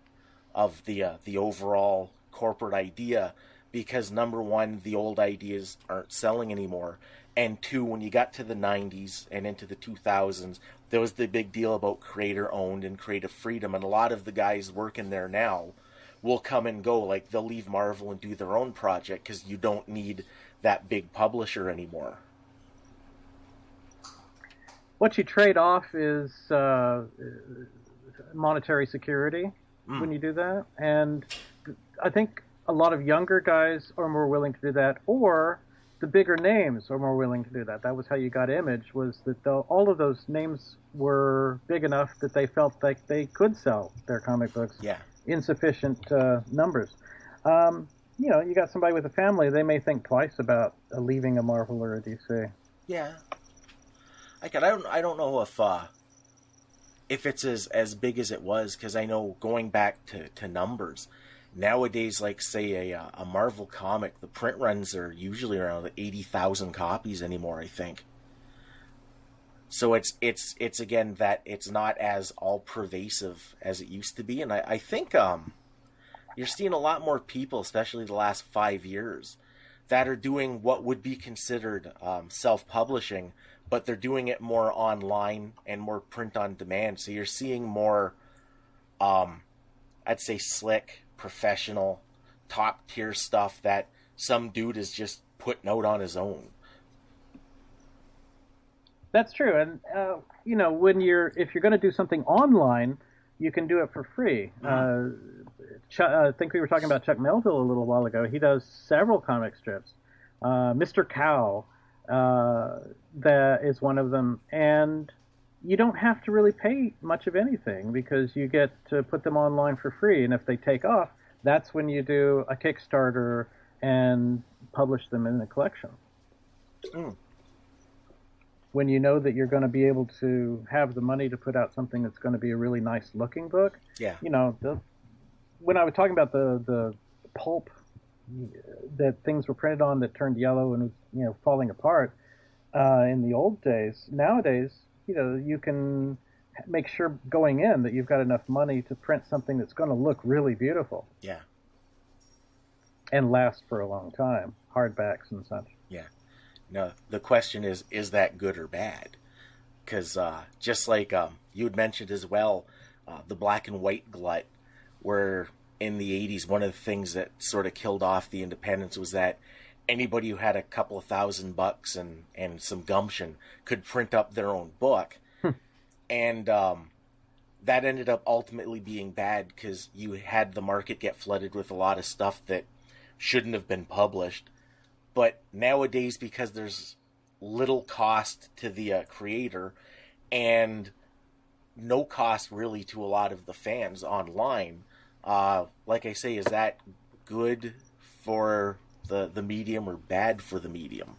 of the overall corporate idea, because number one, the old ideas aren't selling anymore, and two, when you got to the 90s and into the 2000s, there was the big deal about creator owned and creative freedom, and a lot of the guys working there now will come and go. Like, they'll leave Marvel and do their own project because you don't need that big publisher anymore. What you trade off is monetary security when you do that, and I think a lot of younger guys are more willing to do that, or the bigger names are more willing to do that. That was how you got Image, was that all of those names were big enough that they felt like they could sell their comic books in sufficient numbers. You got somebody with a family, they may think twice about leaving a Marvel or a DC. Yeah. I don't know if it's as big as it was, because I know going back to numbers, nowadays, like, say, a Marvel comic, the print runs are usually around 80,000 copies anymore, I think. So it's again that it's not as all-pervasive as it used to be, and I think you're seeing a lot more people, especially the last 5 years, that are doing what would be considered self-publishing, but they're doing it more online and more print-on-demand. So you're seeing more, I'd say, slick, professional, top-tier stuff that some dude is just putting out on his own. That's true, and if you're going to do something online, you can do it for free. I think we were talking about Chuck Melville a little while ago. He does several comic strips. Mr. Cow, that is one of them, and you don't have to really pay much of anything because you get to put them online for free, and if they take off, that's when you do a Kickstarter and publish them in the collection. When you know that you're going to be able to have the money to put out something that's going to be a really nice looking book. Yeah. When I was talking about the pulp that things were printed on that turned yellow and was, falling apart in the old days, nowadays, you can make sure going in that you've got enough money to print something that's going to look really beautiful. Yeah. And last for a long time, hardbacks and such. Yeah. No, the question is that good or bad? Because just like you had mentioned as well, the black and white glut, where in the 80s, one of the things that sort of killed off the independents was that anybody who had a couple of $1,000 and some gumption could print up their own book. And that ended up ultimately being bad because you had the market get flooded with a lot of stuff that shouldn't have been published. But nowadays, because there's little cost to the creator and no cost really to a lot of the fans online, like I say, is that good for the medium or bad for the medium?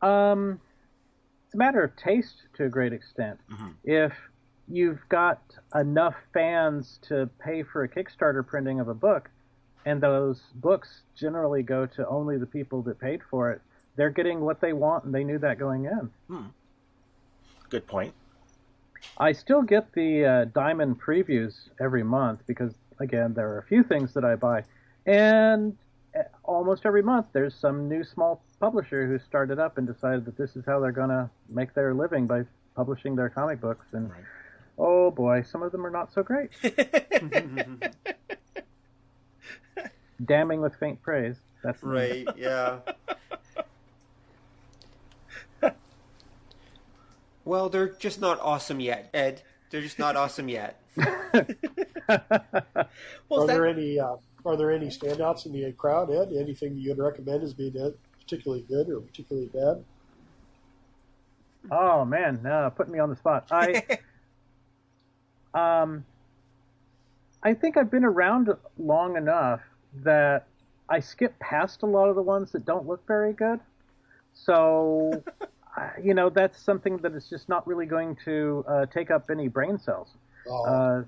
It's a matter of taste to a great extent. Mm-hmm. If you've got enough fans to pay for a Kickstarter printing of a book, and those books generally go to only the people that paid for it, they're getting what they want, and they knew that going in. Good point. I still get the Diamond previews every month because, again, there are a few things that I buy. And almost every month there's some new small publisher who started up and decided that this is how they're going to make their living by publishing their comic books. And, oh boy, some of them are not so great. Damning with faint praise. That's right, yeah. Well, they're just not awesome yet, Ed. They're just not awesome yet. Well, are there any standouts in the crowd, Ed? Anything you'd recommend as being particularly good or particularly bad? Oh man, putting me on the spot. I think I've been around long enough that I skip past a lot of the ones that don't look very good. So, that's something that is just not really going to take up any brain cells. The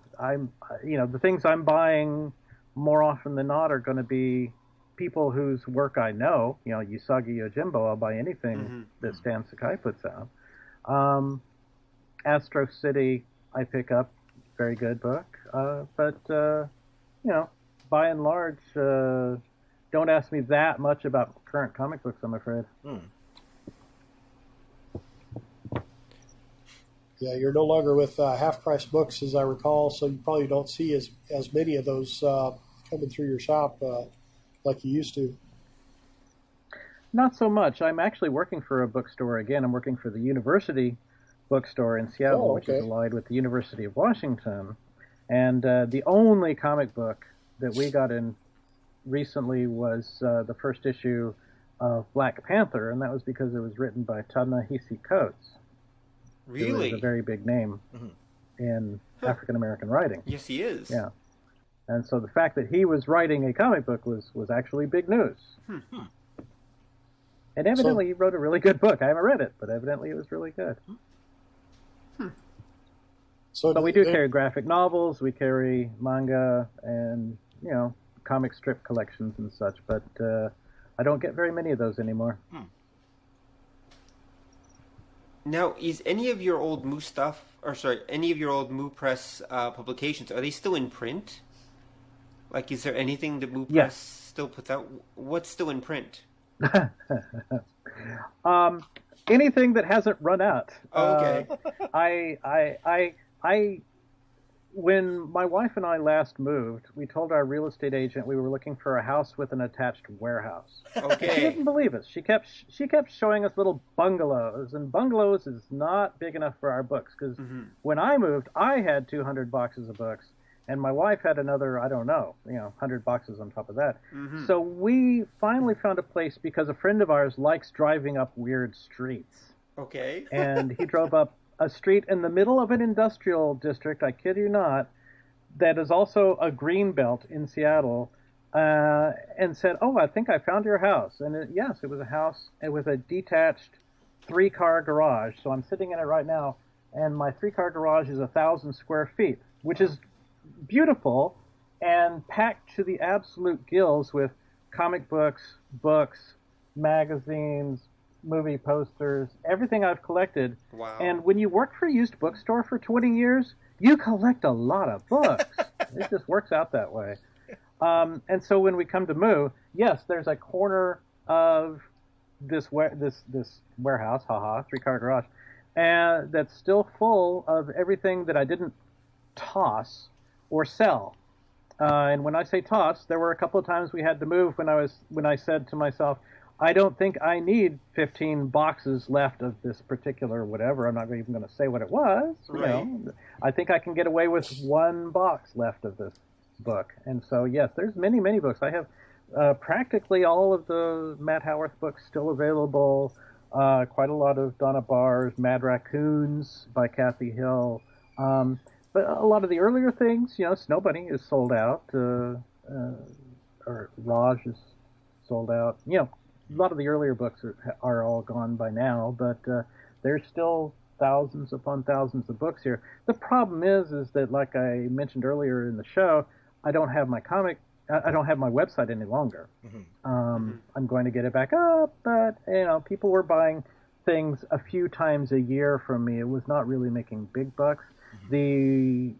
things I'm buying more often than not are going to be people whose work I know. Usagi, Yojimbo, I'll buy anything that Stan Sakai puts out. Astro City, I pick up, very good book. But by and large, don't ask me that much about current comic books, I'm afraid. Yeah, you're no longer with half-price books, as I recall, so you probably don't see as many of those coming through your shop like you used to. Not so much. I'm actually working for a bookstore again. I'm working for the University Bookstore in Seattle, which is allied with the University of Washington. And the only comic book that we got in recently was the first issue of Black Panther, and that was because it was written by Ta-Nehisi Coates. Really? Who is a very big name in African-American writing. Yes, he is. Yeah. And so the fact that he was writing a comic book was actually big news. And evidently he wrote a really good book. I haven't read it, but evidently it was really good. But we do carry graphic novels, we carry manga, and, comic strip collections and such, but I don't get very many of those anymore. Now, is any of your old MU any of your old MU Press publications, are they still in print? Like, is there anything that MU Press still puts out? What's still in print? Anything that hasn't run out. Okay. When my wife and I last moved, we told our real estate agent we were looking for a house with an attached warehouse. Okay. She didn't believe us. She kept showing us little bungalows, and bungalows is not big enough for our books because when I moved, I had 200 boxes of books, and my wife had another, 100 boxes on top of that. So we finally found a place because a friend of ours likes driving up weird streets. Okay. And he drove up a street in the middle of an industrial district, I kid you not, that is also a green belt in Seattle, and said, I think I found your house. And it was a house with a detached 3-car garage. So I'm sitting in it right now, and my 3-car garage is 1,000 square feet, which is beautiful and packed to the absolute gills with comic books, magazines, movie posters, everything I've collected. Wow. And when you work for a used bookstore for 20 years, you collect a lot of books. It just works out that way. And so when we come to MU, yes, there's a corner of this warehouse, 3-car garage, and that's still full of everything that I didn't toss or sell. And when I say toss, there were a couple of times we had to move when I said to myself, I don't think I need 15 boxes left of this particular whatever. I'm not even going to say what it was. Right. I think I can get away with 1 box left of this book. And so, yes, there's many, many books. I have practically all of the Matt Howarth books still available. Quite a lot of Donna Barr's Mad Raccoons by Kathy Hill. But a lot of the earlier things, Snow Bunny is sold out. Or Raj is sold out. A lot of the earlier books are all gone by now, but there's still thousands upon thousands of books here. The problem is that, like I mentioned earlier in the show, I don't have my website any longer. I'm going to get it back up, but people were buying things a few times a year from me. It was not really making big bucks. The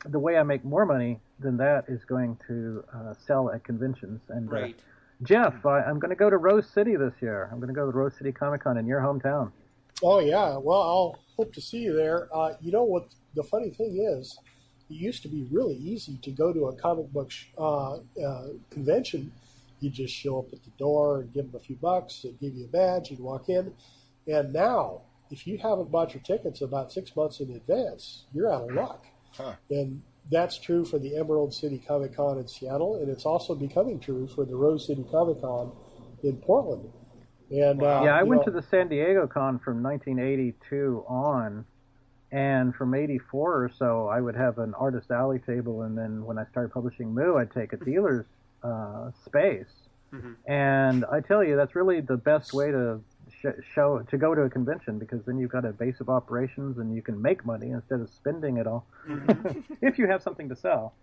way I make more money than that is going to sell at conventions. And Right. Jeff, I'm going to go to Rose City this year. I'm going to go to Rose City Comic Con in your hometown. Oh, yeah. Well, I'll hope to see you there. You know what the funny thing is? It used to be really easy to go to a comic book convention. You just show up at the door and give them a few bucks. They'd give you a badge. You'd walk in. And now, if you haven't bought your tickets about 6 months in advance, you're out of luck. Huh. And that's true for the Emerald City Comic Con in Seattle, and it's also becoming true for the Rose City Comic Con in Portland. And I went to the San Diego Con from 1982 on, and from 84 or so, I would have an Artist Alley table, and then when I started publishing MU, I'd take a dealer's space. Mm-hmm. And I tell you, that's really the best way to go to a convention, because then you've got a base of operations and you can make money instead of spending it all. If you have something to sell.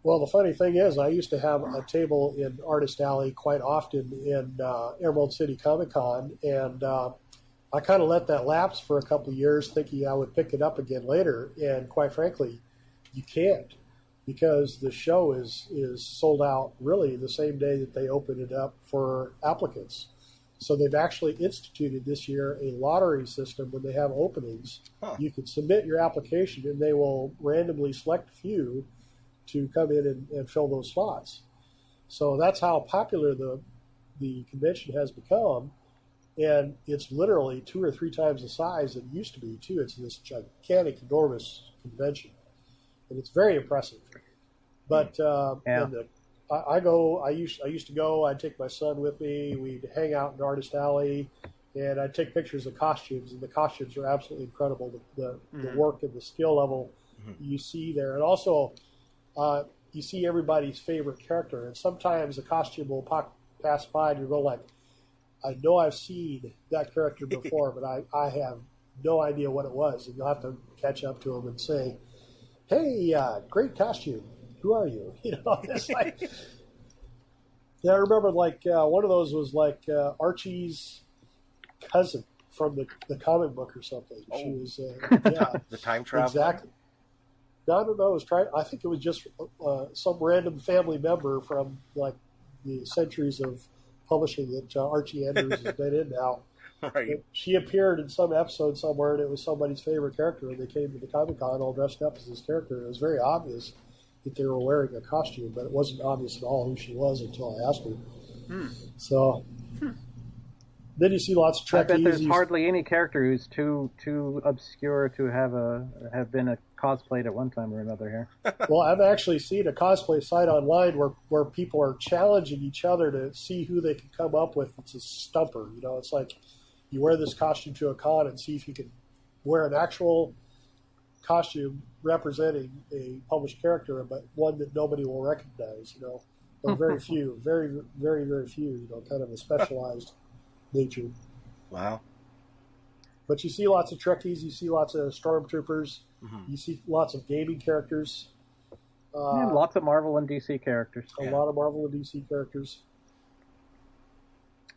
Well, the funny thing is, I used to have a table in Artist Alley quite often in Emerald City Comic Con, and I kind of let that lapse for a couple of years, thinking I would pick it up again later. And quite frankly, you can't, because the show is sold out really the same day that they open it up for applicants. So they've actually instituted this year a lottery system when they have openings. Huh. You can submit your application, and they will randomly select a few to come in and fill those slots. So that's how popular the convention has become, and it's literally 2 or 3 times the size that it used to be, too. It's this gigantic, enormous convention, and it's very impressive. But I used to go. I'd take my son with me. We'd hang out in Artist Alley, and I'd take pictures of costumes, and the costumes are absolutely incredible. The work and the skill level you see there, and also you see everybody's favorite character. And sometimes a costume will pass by, and you'll go like, "I know I've seen that character before, but I have no idea what it was." And you'll have to catch up to him and say, "Hey, great costume. Who are you?" You know, it's like. Yeah, I remember like one of those was like Archie's cousin from the comic book or something. Oh. She was The time travel. exactly. No, I don't know. I think it was just some random family member from like the centuries of publishing that Archie Andrews has been in now. Right. She appeared in some episode somewhere, and it was somebody's favorite character, and they came to the Comic Con all dressed up as his character. It was very obvious that they were wearing a costume, but it wasn't obvious at all who she was until I asked her. So then you see lots of Trekkies. I bet there's hardly any character who's too obscure to have been cosplayed at one time or another here. Well, I've actually seen a cosplay site online where people are challenging each other to see who they can come up with. It's a stumper. You know, it's like you wear this costume to a con and see if you can wear an actual costume representing a published character, but one that nobody will recognize. You know, or very few, very, very, very few. You know, kind of a specialized nature. Wow. But you see lots of Trekkies. You see lots of Stormtroopers. Mm-hmm. You see lots of gaming characters. And lots of Marvel and DC characters. A lot of Marvel and DC characters.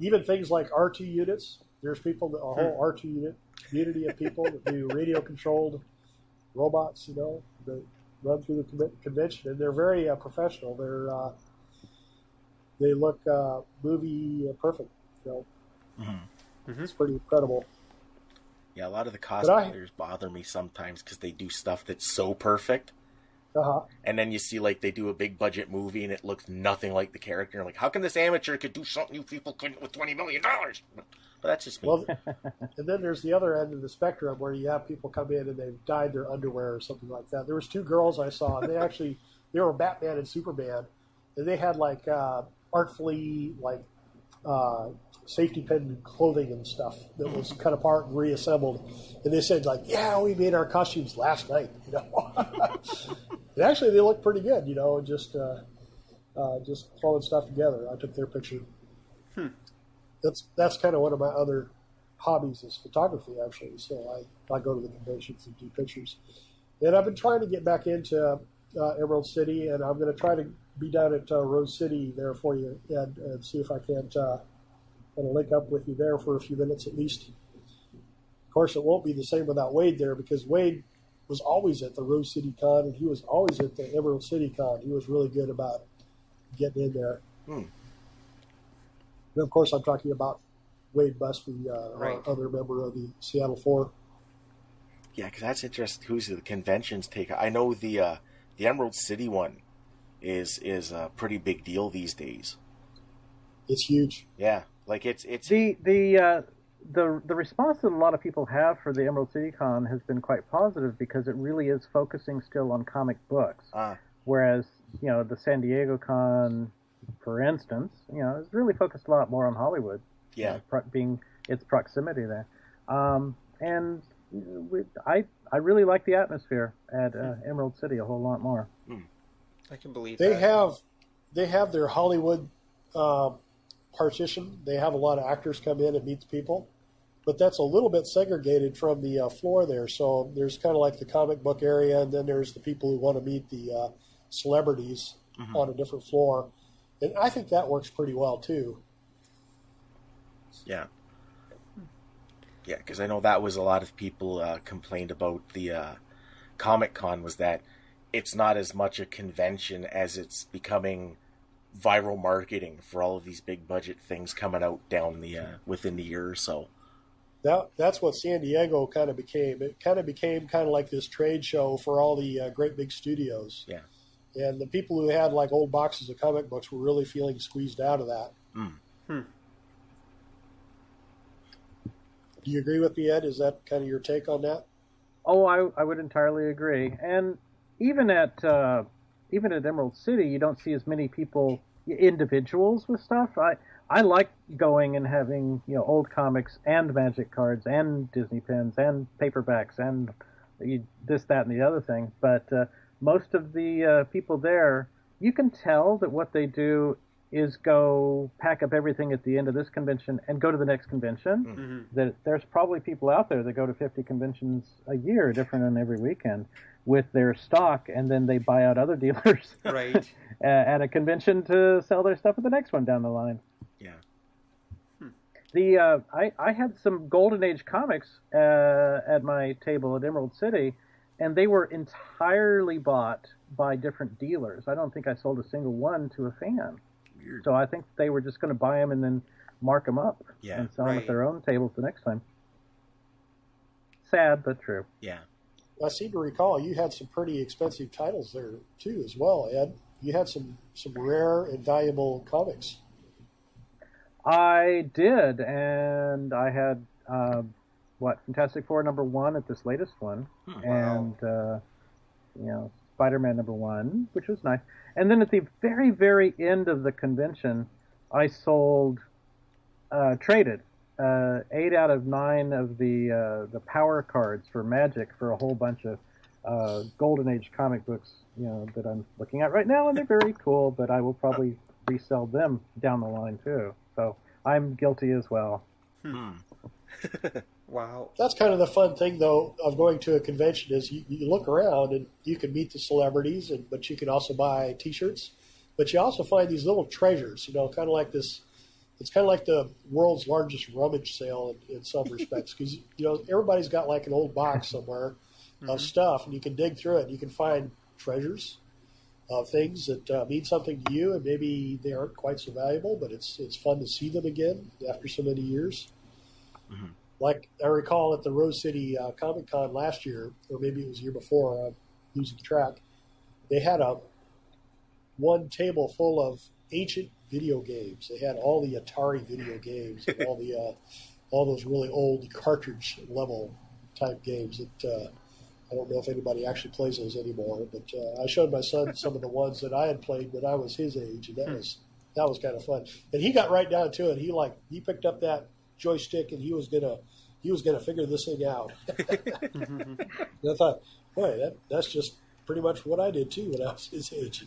Even things like R2 units. There's people, a whole R2 unit, community of people that do radio-controlled robots, you know, that run through the convention. And they're very professional. They look movie perfect. You know. It's pretty incredible. Yeah, a lot of the cosplayers bother me sometimes because they do stuff that's so perfect. And then you see, like, they do a big budget movie and it looks nothing like the character. You're like, how can this amateur could do something you people couldn't with $20 million? But that's just me. Well, and then there's the other end of the spectrum where you have people come in and they've dyed their underwear or something like that. There was 2 girls I saw, and they were Batman and Superman, and they had, like, artfully, like, safety pin clothing and stuff that was cut apart and reassembled. And they said, like, yeah, we made our costumes last night, you know. And actually, they looked pretty good, you know, just throwing stuff together. I took their picture. That's kind of one of my other hobbies is photography, actually. So I go to the conventions and do pictures. And I've been trying to get back into Emerald City, and I'm going to try to be down at Rose City there for you, and see if I can't kind of link up with you there for a few minutes at least. Of course, it won't be the same without Wade there, because Wade was always at the Rose City Con, and he was always at the Emerald City Con. He was really good about getting in there. And of course, I'm talking about Wade Busby, our other member of the Seattle Four. Yeah, because that's interesting. Who's the conventions take? I know the Emerald City one is a pretty big deal these days. It's huge. Yeah, like it's the response that a lot of people have for the Emerald City Con has been quite positive, because it really is focusing still on comic books. Whereas, the San Diego Con, for instance, is really focused a lot more on Hollywood. Yeah. Being its proximity there. And I really like the atmosphere at Emerald City a whole lot more. I can believe they that. They have their Hollywood partition. They have a lot of actors come in and meet the people, but that's a little bit segregated from the floor there. So there's kind of like the comic book area, and then there's the people who want to meet the celebrities on a different floor. And I think that works pretty well too. Yeah. Yeah, because I know that was a lot of people complained about the Comic-Con, was that it's not as much a convention as it's becoming viral marketing for all of these big budget things coming out down the within the year or so. That's what San Diego kind of became. It kind of became kind of like this trade show for all the great big studios. Yeah. And the people who had like old boxes of comic books were really feeling squeezed out of that. Do you agree with me, Ed? Is that kind of your take on that? Oh, I would entirely agree. And even at Emerald City, you don't see as many people, individuals with stuff. I like going and having old comics and magic cards and Disney pins and paperbacks and this, that, and the other thing. But most of the people there, you can tell that what they do is go pack up everything at the end of this convention and go to the next convention. That there's probably people out there that go to 50 conventions a year, different on every weekend, with their stock, and then they buy out other dealers at a convention to sell their stuff at the next one down the line. Yeah. I had some Golden Age comics at my table at Emerald City, and they were entirely bought by different dealers. I don't think I sold a single one to a fan. Weird. So I think they were just going to buy them and then mark them up and sell them at their own tables the next time. Sad, but true. Yeah. I seem to recall you had some pretty expensive titles there too, as well, Ed. You had some rare and valuable comics. I did, and I had Fantastic Four #1 at this latest one, and Spider-Man #1, which was nice. And then at the very, very end of the convention, I traded 8 out of 9 of the power cards for Magic for a whole bunch of Golden Age comic books, that I'm looking at right now, and they're very cool. But I will probably resell them down the line too. So I'm guilty as well. Wow. That's kind of the fun thing, though, of going to a convention is you look around and you can meet the celebrities, but you can also buy T-shirts. But you also find these little treasures, kind of like this. It's kind of like the world's largest rummage sale in some respects, because everybody's got like an old box somewhere of stuff, and you can dig through it. And you can find treasures of things that mean something to you, and maybe they aren't quite so valuable, but it's fun to see them again after so many years. Like I recall at the Rose City Comic Con last year, or maybe it was the year before, I'm losing track, they had one table full of ancient video games. They had all the Atari video games and all those really old cartridge level type games that I don't know if anybody actually plays those anymore. But I showed my son some of the ones that I had played when I was his age, and that was kind of fun. And he got right down to it. He picked up that joystick and he was gonna figure this thing out. And I thought, boy, that's just pretty much what I did too when I was his age,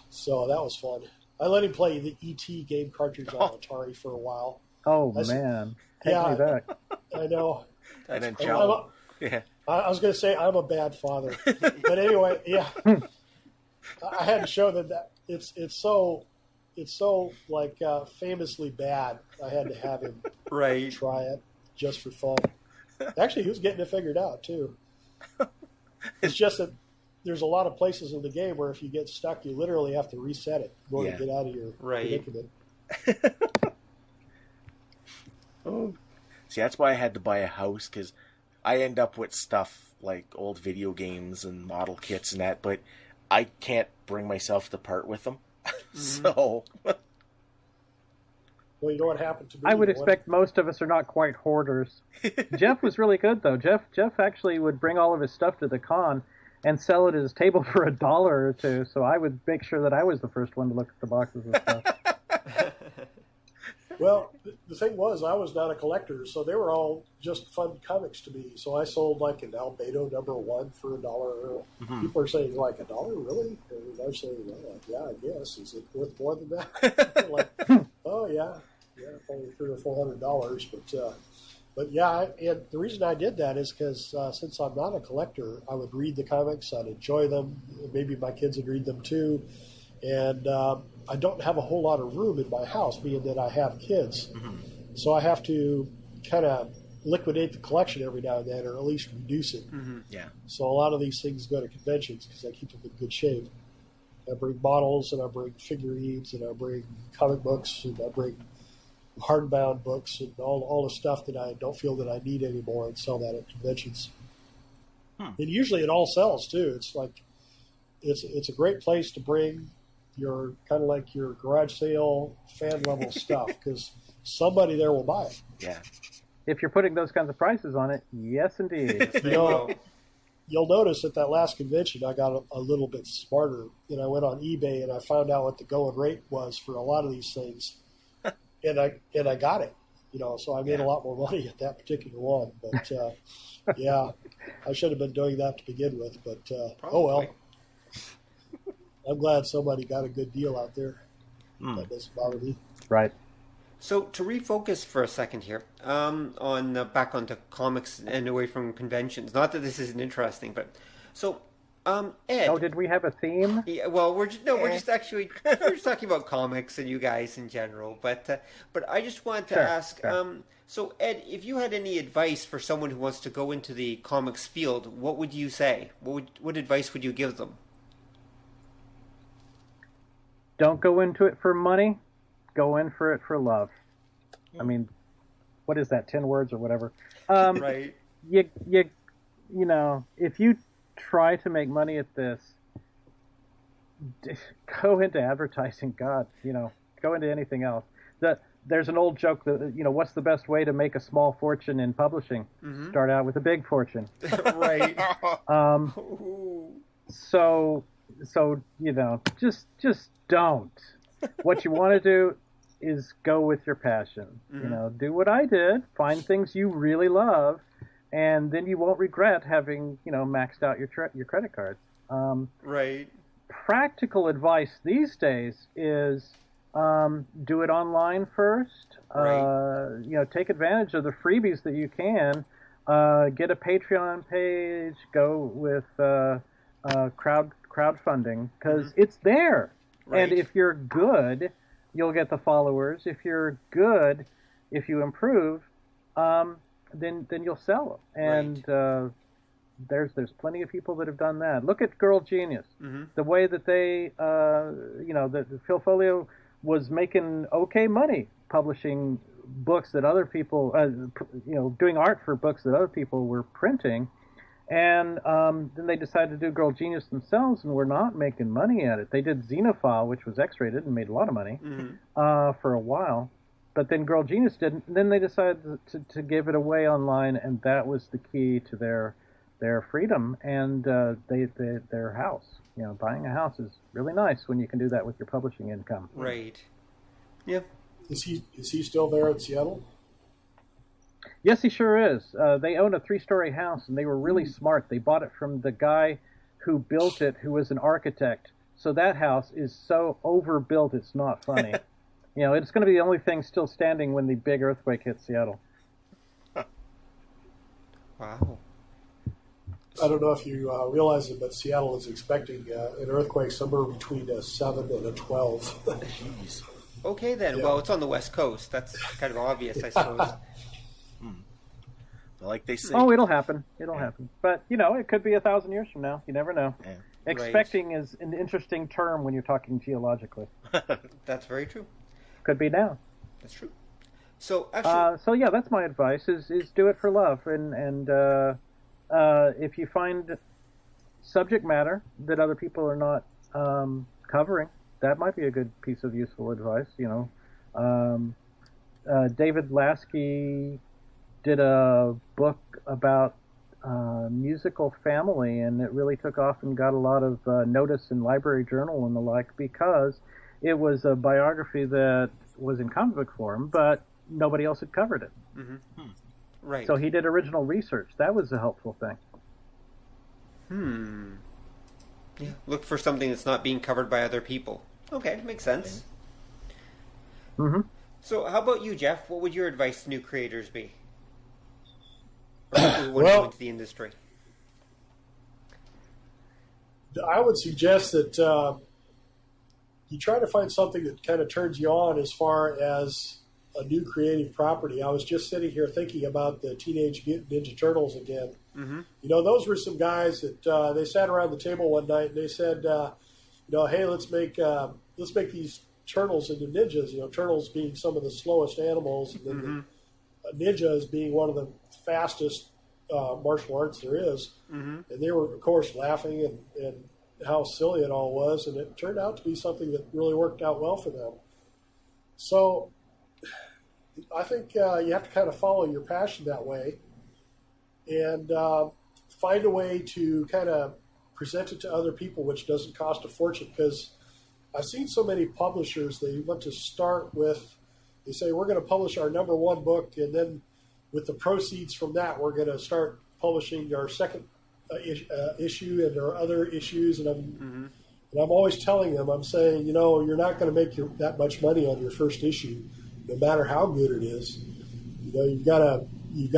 So that was fun. I let him play the E.T. game cartridge on Atari for a while. Oh, man. Take me back. I know. And then I was going to say I'm a bad father. But anyway, yeah. I had to show that it's so it's so like famously bad. I had to have him Right. try it just for fun. Actually, he was getting it figured out too. It's just that there's a lot of places in the game where if you get stuck, you literally have to reset it in order to get out of your predicament. Oh, see, that's why I had to buy a house, because I end up with stuff like old video games and model kits and that, but I can't bring myself to part with them. So, well, you know what happened to me? I would expect most of us are not quite hoarders. Jeff was really good, though. Jeff actually would bring all of his stuff to the con and sell it at his table for $1 or $2, so I would make sure that I was the first one to look at the boxes and stuff. Well, the thing was, I was not a collector, so they were all just fun comics to me. So I sold like an Albedo #1 for $1. Mm-hmm. People are saying, like, $1, really? And I'm saying, well, yeah, I guess. Is it worth more than that? Like, oh, yeah, probably $300 or $400. But yeah, and the reason I did that is because since I'm not a collector, I would read the comics, I'd enjoy them. Maybe my kids would read them too. And I don't have a whole lot of room in my house, being that I have kids. Mm-hmm. So I have to kind of liquidate the collection every now and then, or at least reduce it. Mm-hmm. Yeah. So a lot of these things go to conventions because I keep them in good shape. I bring models, and I bring figurines, and I bring comic books, and I bring hardbound books, and all the stuff that I don't feel that I need anymore, and sell that at conventions. And usually it all sells too. It's like it's a great place to bring your kind of like your garage sale fan level stuff, because somebody there will buy it. Yeah. If you're putting those kinds of prices on it, yes, indeed. You'll notice at that last convention, I got a little bit smarter. And I went on eBay and I found out what the going rate was for a lot of these things, and I got it. So I made a lot more money at that particular one. But yeah, I should have been doing that to begin with. But oh well. I'm glad somebody got a good deal out there. That doesn't bother me. Right. So to refocus for a second here, on back onto comics and away from conventions. Not that this isn't interesting, but so Ed. Oh, did we have a theme? Yeah. Well, we're just talking about comics and you guys in general. But I just wanted to ask. Sure. So Ed, if you had any advice for someone who wants to go into the comics field, what would you say? What advice would you give them? Don't go into it for money. Go in for it for love. I mean, what is that? 10 words or whatever. Right. You if you try to make money at this, go into advertising. God, go into anything else. There's an old joke that what's the best way to make a small fortune in publishing? Mm-hmm. Start out with a big fortune. Right. So just don't. What you want to do is go with your passion. Mm-hmm. Do what I did. Find things you really love, and then you won't regret having maxed out your credit cards. Right. Practical advice these days is do it online first. Right. Take advantage of the freebies that you can. Get a Patreon page. Go with crowdfunding, because it's there. Right. And if you're good, you'll get the followers. If you're good, if you improve, then you'll sell them. And there's plenty of people that have done that. Look at Girl Genius. Mm-hmm. The way that they, that Phil Folio was making okay money publishing books that other people, doing art for books that other people were printing. And then they decided to do Girl Genius themselves, and were not making money at it. They did Xenophile, which was X-rated and made a lot of money for a while. But then Girl Genius didn't. Then they decided to give it away online, and that was the key to their freedom and their house. Buying a house is really nice when you can do that with your publishing income. Right. Yeah. Is he still there in Seattle? Yes, he sure is. They own a 3-story house, and they were really smart. They bought it from the guy who built it, who was an architect. So that house is so overbuilt, it's not funny. It's going to be the only thing still standing when the big earthquake hits Seattle. Wow. I don't know if you realize it, but Seattle is expecting an earthquake somewhere between a 7 and a 12. Jeez. Okay, then. Yeah. Well, it's on the West Coast. That's kind of obvious, I suppose. Like they say. Oh, it'll happen. It'll happen. But, it could be 1,000 years from now. You never know. Yeah. Expecting is an interesting term when you're talking geologically. That's very true. Could be now. That's true. So, actually... So yeah, that's my advice, is do it for love. And if you find subject matter that other people are not covering, that might be a good piece of useful advice, David Lasky did a book about musical family, and it really took off and got a lot of notice in Library Journal and the like, because it was a biography that was in comic book form, but nobody else had covered it. Mm-hmm. Right. So he did original research. That was a helpful thing. Yeah. Look for something that's not being covered by other people. Okay, makes sense. Mm-hmm. So how about you, Jeff? What would your advice to new creators be? Or people who want to go into the industry? I would suggest that you try to find something that kind of turns you on as far as a new creative property. I was just sitting here thinking about the Teenage Mutant Ninja Turtles again. Mm-hmm. Those were some guys that they sat around the table one night and they said, hey, let's make these turtles into ninjas. Turtles being some of the slowest animals, and then the ninjas being one of the fastest martial arts there is. Mm-hmm. And they were, of course, laughing and how silly it all was, and it turned out to be something that really worked out well for them. So I think you have to kind of follow your passion that way and find a way to kind of present it to other people, which doesn't cost a fortune, because I've seen so many publishers, they want to start with, they say, we're going to publish our number one book, and then with the proceeds from that, we're going to start publishing our second issue and our other issues. And I'm always telling them, I'm saying, you're not going to make that much money on your first issue, no matter how good it is. You've got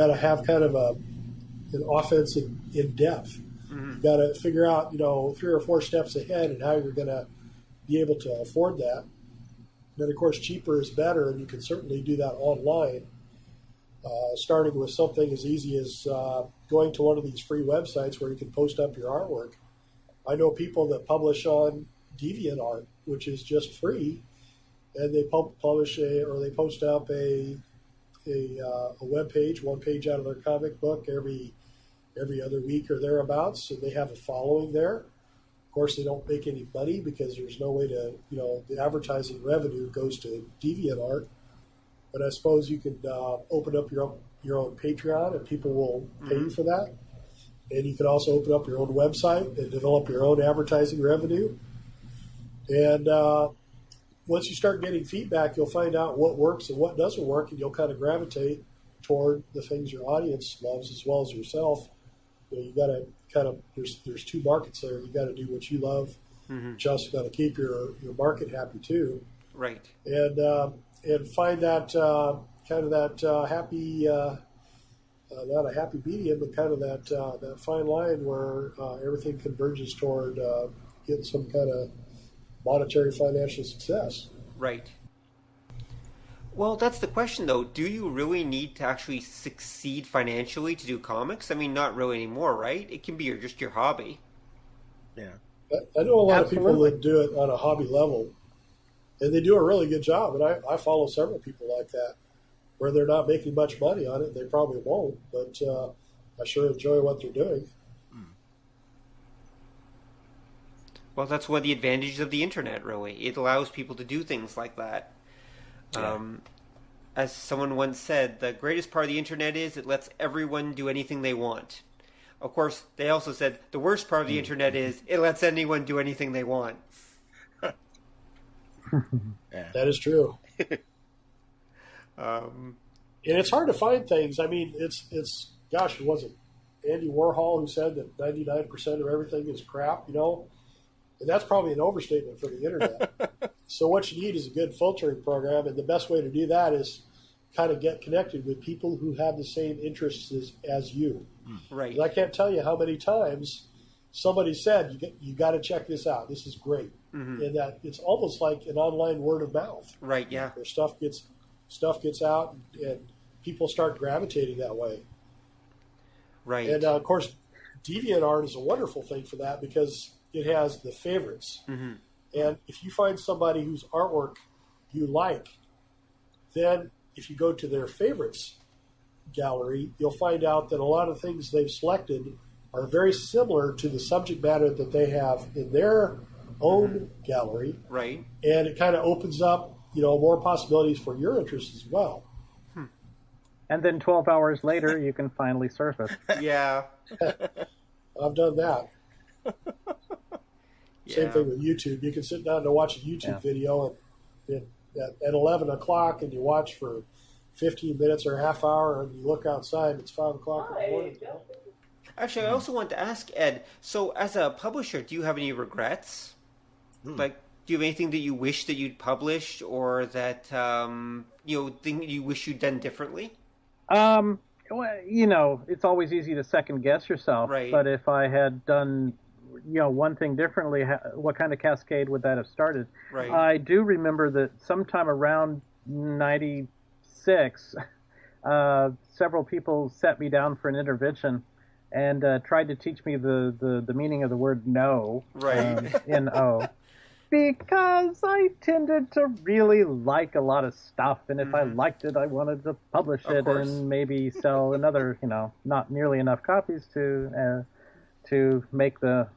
to have kind of an offense in depth. Mm-hmm. You've got to figure out, 3 or 4 steps ahead and how you're going to be able to afford that. And then, of course, cheaper is better, and you can certainly do that online. Starting with something as easy as going to one of these free websites where you can post up your artwork. I know people that publish on DeviantArt, which is just free, and they they post up a web page, one page out of their comic book every other week or thereabouts, and they have a following there. Of course, they don't make any money because there's no way to, the advertising revenue goes to DeviantArt. But I suppose you could open up your own Patreon, and people will pay you for that. And you can also open up your own website and develop your own advertising revenue. And once you start getting feedback, you'll find out what works and what doesn't work, and you'll kind of gravitate toward the things your audience loves as well as yourself. You got to kind of, there's 2 markets there. You got to do what you love. Mm-hmm. You also got to keep your market happy too. Right. And find that kind of that happy, not a happy medium, but kind of that fine line where everything converges toward getting some kind of monetary financial success. Right. Well, that's the question, though. Do you really need to actually succeed financially to do comics? I mean, not really anymore, right? It can be just your hobby. Yeah. I know a lot of people that do it on a hobby level, and they do a really good job. And I follow several people like that, where they're not making much money on it. They probably won't, but I sure enjoy what they're doing. Well, that's one of the advantages of the internet, really. It allows people to do things like that. Yeah. As someone once said, the greatest part of the internet is it lets everyone do anything they want. Of course, they also said the worst part of the internet is it lets anyone do anything they want. Yeah. That is true. And it's hard to find things. I mean, it's gosh, it wasn't Andy Warhol who said that 99% of everything is crap, And that's probably an overstatement for the internet. So what you need is a good filtering program, and the best way to do that is kind of get connected with people who have the same interests as you. Right. I can't tell you how many times somebody said, you got to check this out. This is great. And that it's almost like an online word of mouth. Right, yeah. Where stuff gets out and people start gravitating that way. Right. And, of course, DeviantArt is a wonderful thing for that because it has the favorites. And if you find somebody whose artwork you like, then if you go to their favorites gallery, you'll find out that a lot of things they've selected are very similar to the subject matter that they have in their own gallery. Right. And it kind of opens up, more possibilities for your interests as well. And then 12 hours later, you can finally surface. Yeah. I've done that. Same thing with YouTube. You can sit down to watch a YouTube video and at 11 o'clock and you watch for 15 minutes or a half hour and you look outside and it's 5 o'clock in the morning. Actually, I also want to ask Ed, so as a publisher, do you have any regrets? Like, do you have anything that you wish that you'd published or that, thing you wish you'd done differently? Well, it's always easy to second guess yourself. Right. But if I had done, one thing differently, what kind of cascade would that have started? Right. I do remember that sometime around 96, several people sat me down for an intervention and tried to teach me the meaning of the word no. Right. N-O. Because I tended to really like a lot of stuff, and if I liked it, I wanted to publish it and maybe sell another, not nearly enough copies to make the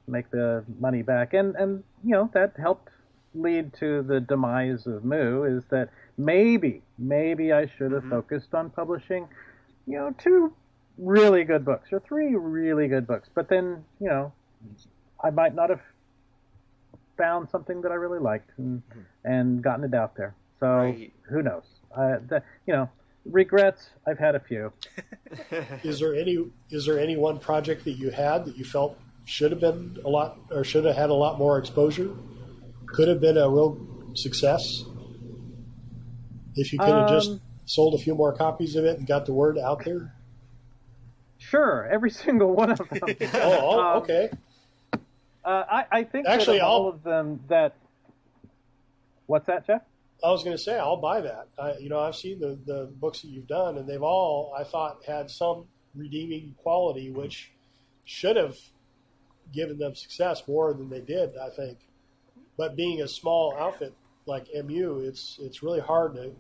money back, and that helped lead to the demise of MU. Is that maybe I should have focused on publishing, 2 really good books or 3 really good books, but then I might not have found something that I really liked and gotten it out there. So who knows? Regrets, I've had a few. Is there any one project that you had that you felt should have been a lot or should have had a lot more exposure? Could have been a real success if you could have just sold a few more copies of it and got the word out there? Sure, every single one of them. Okay. I think actually, that all of them that. What's that, Jeff? I was going to say I'll buy that. I've seen the books that you've done, and they've all, I thought, had some redeeming quality, which should have given them success more than they did, I think. But being a small outfit like MU, it's really hard to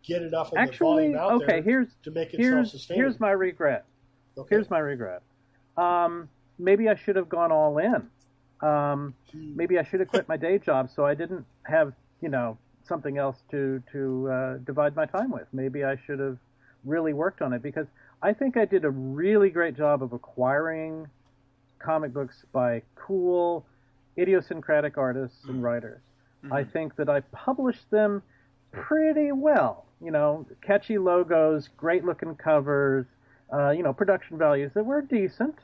get enough of the volume out there to make it self-sustaining. Here's my regret. Okay. Here's my regret. Maybe I should have gone all in. Maybe I should have quit my day job so I didn't have, something else to divide my time with. Maybe I should have really worked on it because I think I did a really great job of acquiring comic books by cool, idiosyncratic artists and writers. I think that I published them pretty well. Catchy logos, great looking covers, production values that were decent.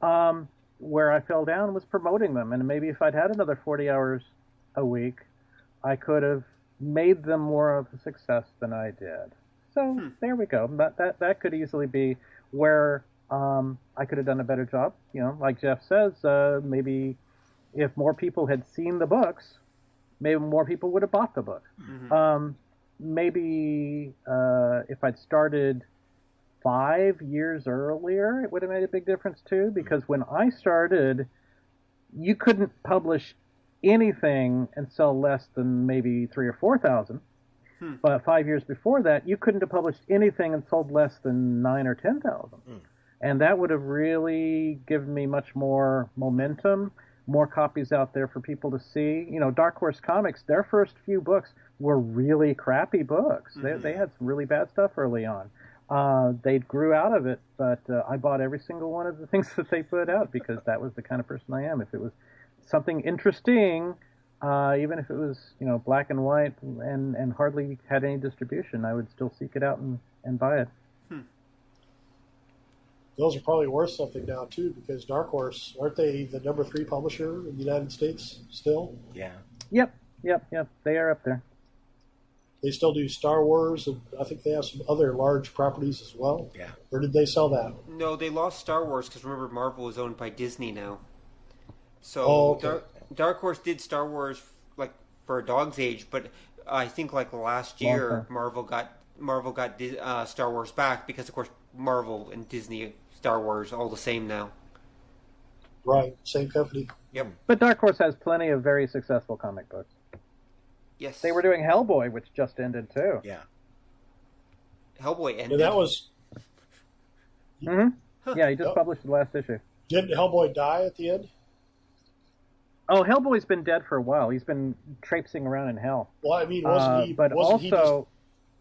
Where I fell down was promoting them, and maybe if I'd had another 40 hours a week, I could have made them more of a success than I did. So there we go. That could easily be where I could have done a better job. Like Jeff says, maybe if more people had seen the books, maybe more people would have bought the book. Maybe if I'd started 5 years earlier, it would have made a big difference too, because when I started, you couldn't publish anything and sell less than maybe 3,000 or 4,000. But 5 years before that, you couldn't have published anything and sold less than 9,000 or 10,000. And that would have really given me much more momentum, more copies out there for people to see. Dark Horse Comics, their first few books were really crappy books. They had some really bad stuff early on. They grew out of it, but I bought every single one of the things that they put out because that was the kind of person I am. If it was something interesting, even if it was black and white and hardly had any distribution, I would still seek it out and buy it. Those are probably worth something now too, because Dark Horse, aren't they the number 3 publisher in the United States still? Yeah. Yep. They are up there. They still do Star Wars, and I think they have some other large properties as well. Yeah. Or did they sell that? No, they lost Star Wars because remember Marvel was owned by Disney now. So okay. Dark Horse did Star Wars like for a dog's age, but I think like last year Marvel got Star Wars back because of course Marvel and Disney Star Wars all the same now. Right, same company. Yep. But Dark Horse has plenty of very successful comic books. Yes. They were doing Hellboy, which just ended too. Yeah. Hellboy ended. And that was. Mm-hmm. Yeah, he just published the last issue. Didn't Hellboy die at the end? Oh, Hellboy's been dead for a while. He's been traipsing around in hell. Well, I mean, wasn't he? But wasn't also,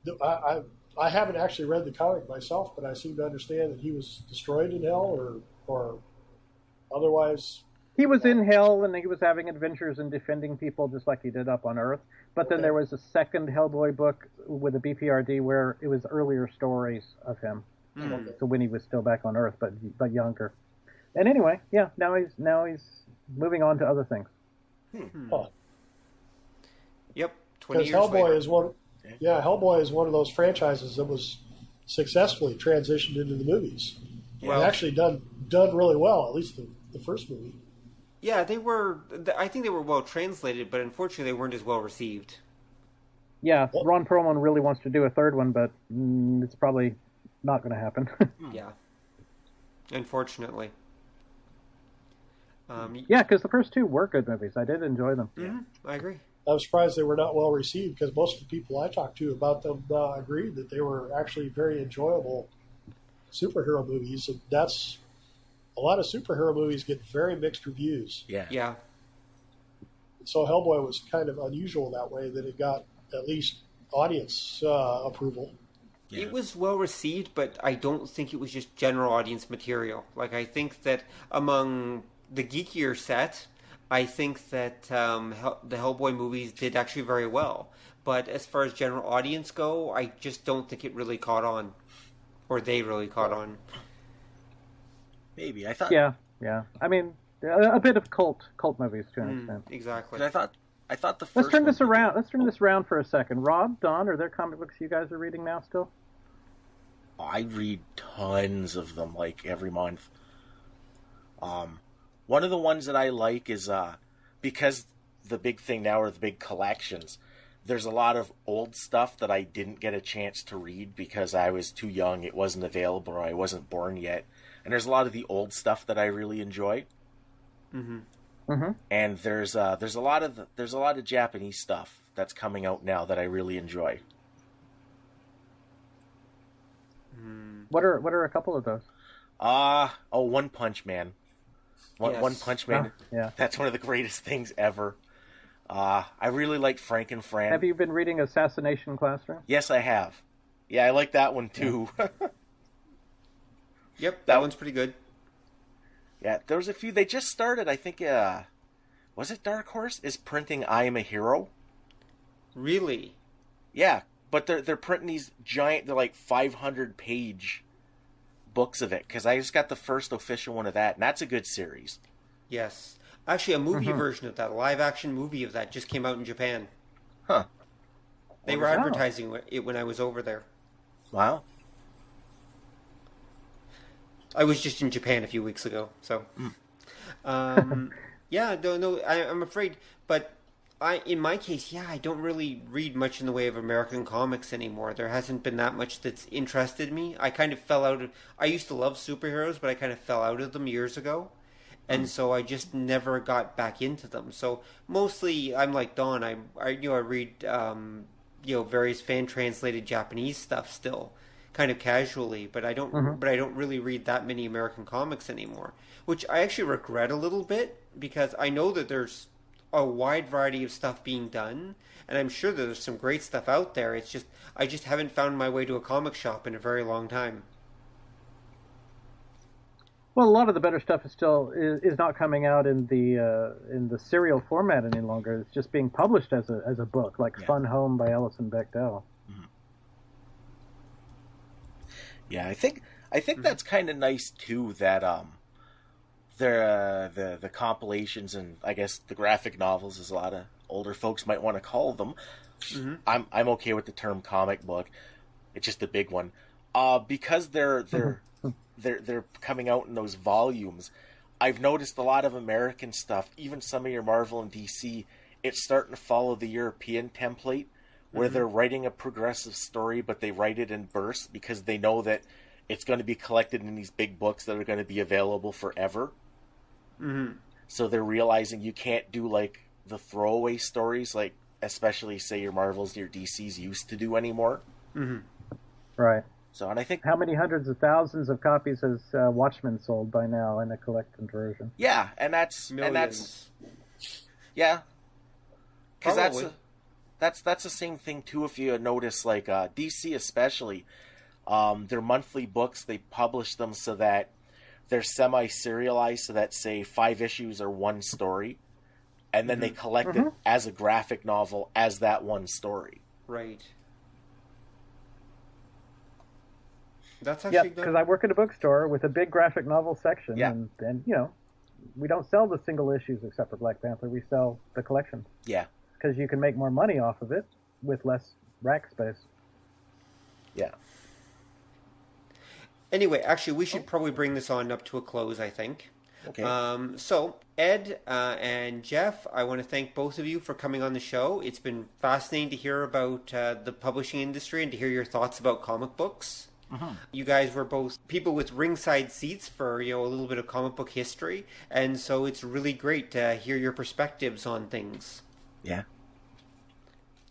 he just, I haven't actually read the comic myself, but I seem to understand that he was destroyed in hell, or otherwise. he was in hell and he was having adventures and defending people just like he did up on Earth. But then there was a second Hellboy book with a BPRD where it was earlier stories of him. Mm. So when he was still back on Earth, but younger. And anyway, yeah, now he's moving on to other things. Huh. Yep. 20 Because years Hellboy later. is one. Yeah, Hellboy is one of those franchises that was successfully transitioned into the movies. Well- And actually done really well, at least the first movie. Yeah, they were. I think they were well translated, but unfortunately, they weren't as well received. Yeah, Ron Perlman really wants to do a third one, but it's probably not going to happen. Yeah, unfortunately. Yeah, because the first two were good movies. I did enjoy them. I agree. I'm surprised they were not well received because most of the people I talked to about them agreed that they were actually very enjoyable superhero movies. And that's a lot of superhero movies get very mixed reviews. Yeah. Yeah. So Hellboy was kind of unusual that way, that it got at least audience approval. Yeah. It was well received, but I don't think it was just general audience material. Like, I think that among the geekier set, I think that the Hellboy movies did actually very well. But as far as general audience go, I just don't think it really caught on. Or they really caught on. Maybe. I thought. Yeah. I mean, a bit of cult movies to an extent. Exactly. 'Cause I thought the first. Let's turn this one- around. Let's turn this around for a second. Rob, Don, are there comic books you guys are reading now still? I read tons of them, like every month. One of the ones that I like is because the big thing now are the big collections. There's a lot of old stuff that I didn't get a chance to read because I was too young. It wasn't available, or I wasn't born yet. And there's a lot of the old stuff that I really enjoy. And there's a lot of Japanese stuff that's coming out now that I really enjoy. What are a couple of those? One Punch Man. One Punch Man. Yeah. That's one of the greatest things ever. I really like Frank and Fran. Have you been reading Assassination Classroom? Yes, I have. Yeah, I like that one too. Yep, that one's pretty good. Yeah, there was a few. They just started. I think. Was it Dark Horse is printing I Am a Hero? Really? Yeah, but they're printing these giant. They're like 500-page books of it because I just got the first official one of that, and that's a good series. Yes. Actually, a movie version of that, a live-action movie of that, just came out in Japan. Huh. They were advertising it when I was over there. Wow. I was just in Japan a few weeks ago, so. Yeah, no, I'm afraid, but in my case, I don't really read much in the way of American comics anymore. There hasn't been that much that's interested me. I kind of fell out of. I used to love superheroes, but I kind of fell out of them years ago. And so I just never got back into them. So mostly, I'm like Don. I read various fan translated Japanese stuff still, kind of casually. But I don't. But I don't really read that many American comics anymore, which I actually regret a little bit because I know that there's a wide variety of stuff being done, and I'm sure that there's some great stuff out there. It's just I just haven't found my way to a comic shop in a very long time. Well, a lot of the better stuff is not coming out in the serial format any longer. It's just being published as a book, like Fun Home by Alison Bechdel. Yeah, I think that's kind of nice too. That the compilations and I guess the graphic novels, as a lot of older folks might want to call them, I'm okay with the term comic book. It's just a big one. Because they're coming out in those volumes. I've noticed a lot of American stuff, even some of your Marvel and DC, it's starting to follow the European template where they're writing a progressive story, but they write it in bursts because they know that it's going to be collected in these big books that are going to be available forever. So they're realizing you can't do like the throwaway stories, like especially say your Marvels, your DCs used to do anymore. Right. So, and I think how many hundreds of thousands of copies has Watchmen sold by now in a collected version? Yeah, and that's Millions. Yeah, because Probably. that's the same thing too. If you notice, like DC especially, their monthly books, they publish them so that they're semi-serialized, so that say 5 issues are one story, and then they collect it as a graphic novel as that one story. Right. That's actually good. Because I work at a bookstore with a big graphic novel section, and you know, we don't sell the single issues except for Black Panther. We sell the collection. Yeah. Because you can make more money off of it with less rack space. Yeah. Anyway, actually, we should probably bring this on up to a close, I think. Okay. So, Ed and Jeff, I want to thank both of you for coming on the show. It's been fascinating to hear about the publishing industry and to hear your thoughts about comic books. You guys were both people with ringside seats for, you know, a little bit of comic book history, and so it's really great to hear your perspectives on things. Yeah.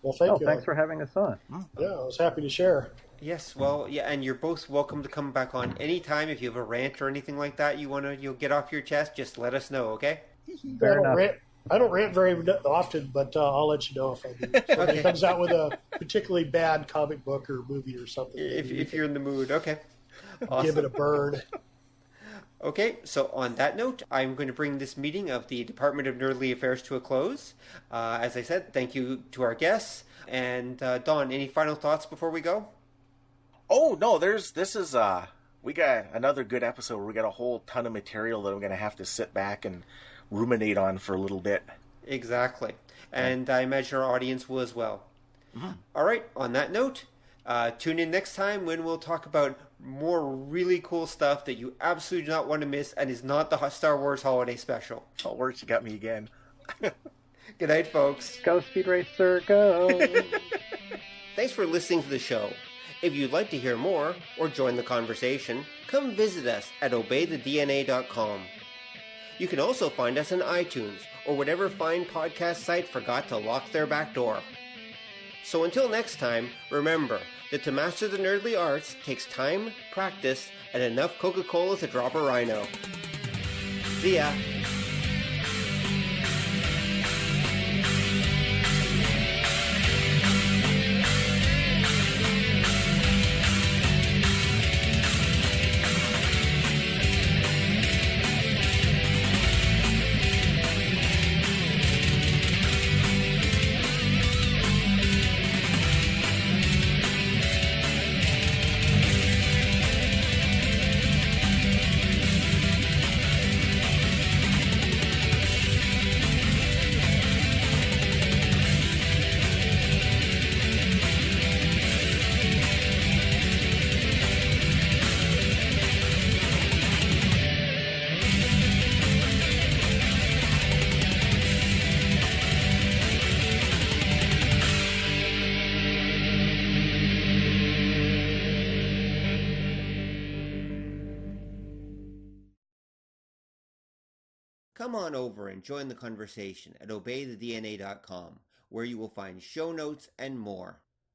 Well, thank you. Thanks for having us on. Yeah, I was happy to share. Yes, well, yeah, and you're both welcome to come back on anytime. If you have a rant or anything like that you'll get off your chest, just let us know, okay? I don't rant very often, but I'll let you know if I do. Somebody comes out with a particularly bad comic book or movie or something. If you're in the mood, okay. Awesome. Give it a burn. Okay, so on that note, I'm going to bring this meeting of the Department of Nerdly Affairs to a close. As I said, thank you to our guests. And Don, any final thoughts before we go? Oh, no, we got another good episode where we got a whole ton of material that I'm going to have to sit back and ruminate on for a little bit. Exactly. And I imagine our audience will as well. All right, on that note, tune in next time when we'll talk about more really cool stuff that you absolutely do not want to miss and is not the Star Wars Holiday Special. Oh, words, you got me again. Good night, folks. Go Speed Racer, go! Thanks for listening to the show. If you'd like to hear more or join the conversation, come visit us at obeythedna.com. You can also find us on iTunes or whatever fine podcast site forgot to lock their back door. So until next time, remember that to master the nerdly arts takes time, practice, and enough Coca-Cola to drop a rhino. See ya! Come on over and join the conversation at obeythedna.com, where you will find show notes and more.